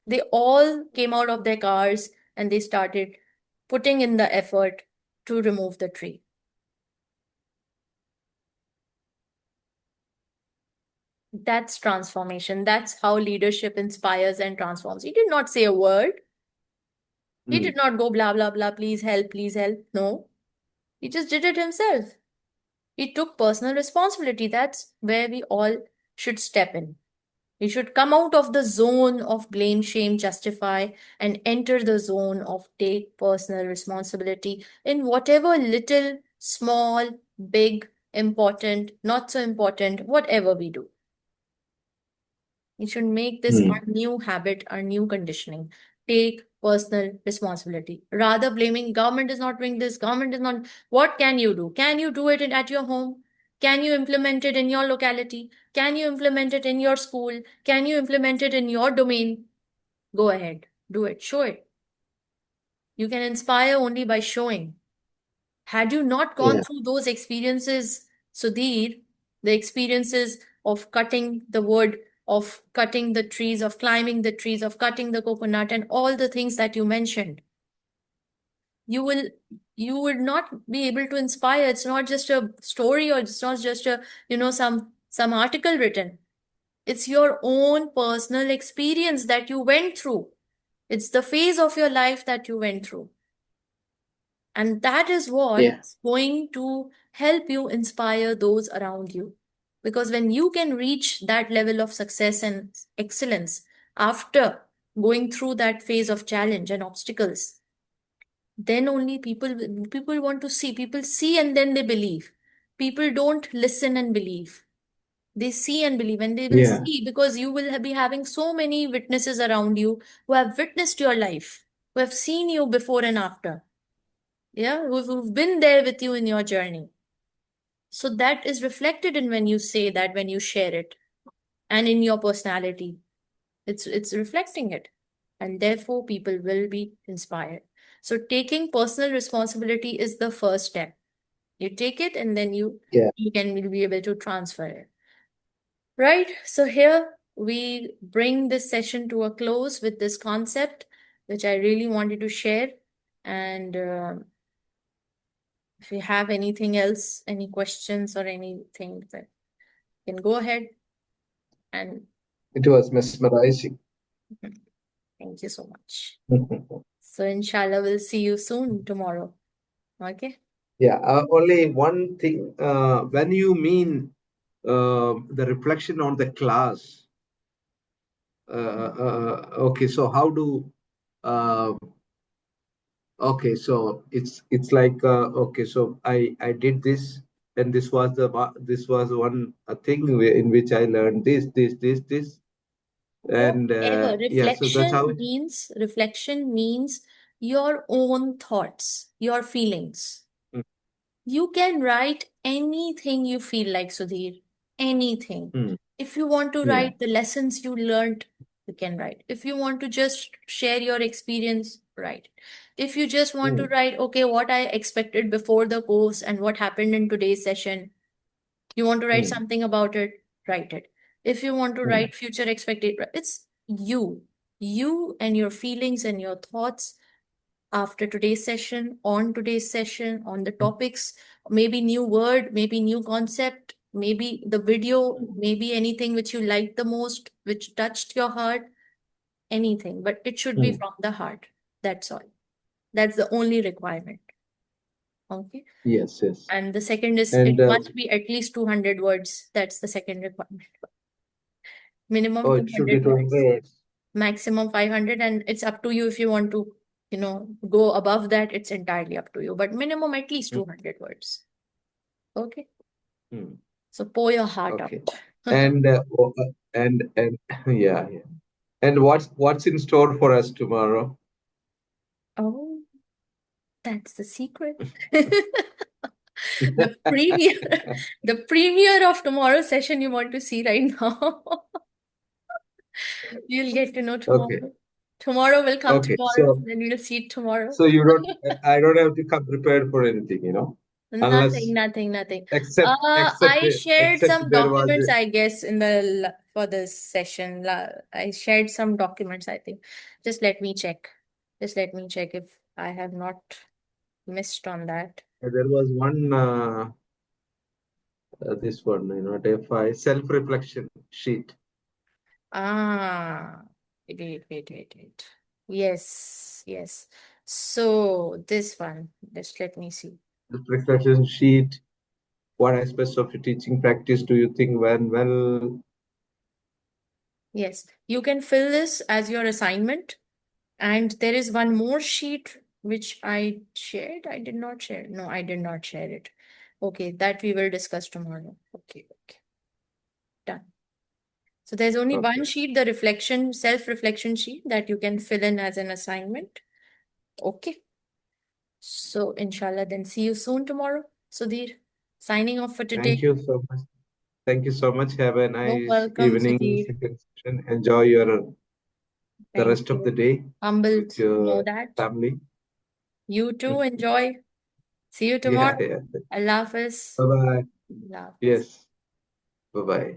they all came out of their cars and they started putting in the effort to remove the tree. That's transformation. That's how leadership inspires and transforms. He did not say a word. He Hmm. did not go blah, blah, blah, please help, please help. No, he just did it himself. He took personal responsibility. That's where we all should step in. We should come out of the zone of blame, shame, justify, and enter the zone of take personal responsibility in whatever little, small, big, important, not so important, whatever we do. We should make this our new habit, our new conditioning. Take personal responsibility. Rather blaming government is not doing this, government is not. What can you do? Can you do it at your home? Can you implement it in your locality? Can you implement it in your school? Can you implement it in your domain? Go ahead, do it, show it. You can inspire only by showing. Had you not gone Yeah. through those experiences, Sudhir, the experiences of cutting the wood, of cutting the trees, of climbing the trees, of cutting the coconut, and all the things that you mentioned, you will you would not be able to inspire. It's not just a story, or it's not just a some article written. It's your own personal experience that you went through. It's the phase of your life that you went through. And that is Yeah. what's going to help you inspire those around you. Because when you can reach that level of success and excellence after going through that phase of challenge and obstacles, then only people want to see. People see and then they believe. People don't listen and believe. They see and believe, and they will Yeah. see because you will be having so many witnesses around you who have witnessed your life, who have seen you before and after. Yeah, who've been there with you in your journey. So that is reflected in when you say that, when you share it, and in your personality. It's reflecting it. And therefore people will be inspired. So taking personal responsibility is the first step. You take it and then Yeah. you can be able to transfer it. Right. So here we bring this session to a close with this concept, which I really wanted to share. And if you have anything else, any questions or anything, that you can go ahead. And It was mesmerizing. thank you so much. So inshallah, we'll see you soon tomorrow. Okay. Yeah, only one thing. When you mean the reflection on the class, okay, so how do okay, so it's like okay, so I did this, and this was one thing in which I learned this, and Whatever. yeah, so that's how it. Reflection means your own thoughts, your feelings. Mm, You can write anything you feel like, Sudhir. Anything. mm, If you want to yeah. write the lessons you learned, you can write. If you want to just share your experience, write. If you just want to Mm, write, okay, what I expected before the course and what happened in today's session, you want to write mm, something about it, write it. If you want to mm, write future expected, it's you and your feelings and your thoughts after today's session, on the topics, maybe new word, maybe new concept, maybe the video, mm, maybe anything which you liked the most, which touched your heart, anything, but it should be mm. from the heart. That's all. That's the only requirement. Okay. Yes, yes. And the second is And it must be at least 200 words. That's the second requirement. Minimum oh, it should be 200 words, 200 words. maximum 500, and it's up to you if you want to, go above that. It's entirely up to you, but minimum at least Mm, 200 words. Okay. mm. So pour your heart Okay. out. And and yeah, yeah. And what's in store for us tomorrow? Oh, that's the secret. The premiere of tomorrow's session you want to see right now. You'll get to know Okay, tomorrow. Tomorrow will come okay. tomorrow, then we'll see it tomorrow. So you don't, I don't have to come prepared for anything, unless Nothing. except I shared some there was documents, I guess, for this session. I shared some documents, I think. Just let me check. Just let me check if I have not missed on that. there was one this one, FI self-reflection sheet. Ah, wait. Yes. So this one, just let me see. Self-reflection sheet. What aspects of your teaching practice do you think went well? Yes, you can fill this as your assignment. And there is one more sheet which I shared. I did not share. No, I did not share it. Okay, that we will discuss tomorrow. Okay. Done. So there's only one Okay. sheet, the self-reflection sheet that you can fill in as an assignment. Okay. So inshallah, then see you soon tomorrow. Sudhir, signing off for today. Thank you so much. Thank you so much. Have a You're nice welcome, evening, Sudhir. second session. Enjoy the Thank rest of the you. day Humbled with to know your that. family. You too enjoy. See you Yeah, tomorrow. yeah. Allah Hafiz. Bye-bye. Allah Hafiz. Yes. Bye-bye.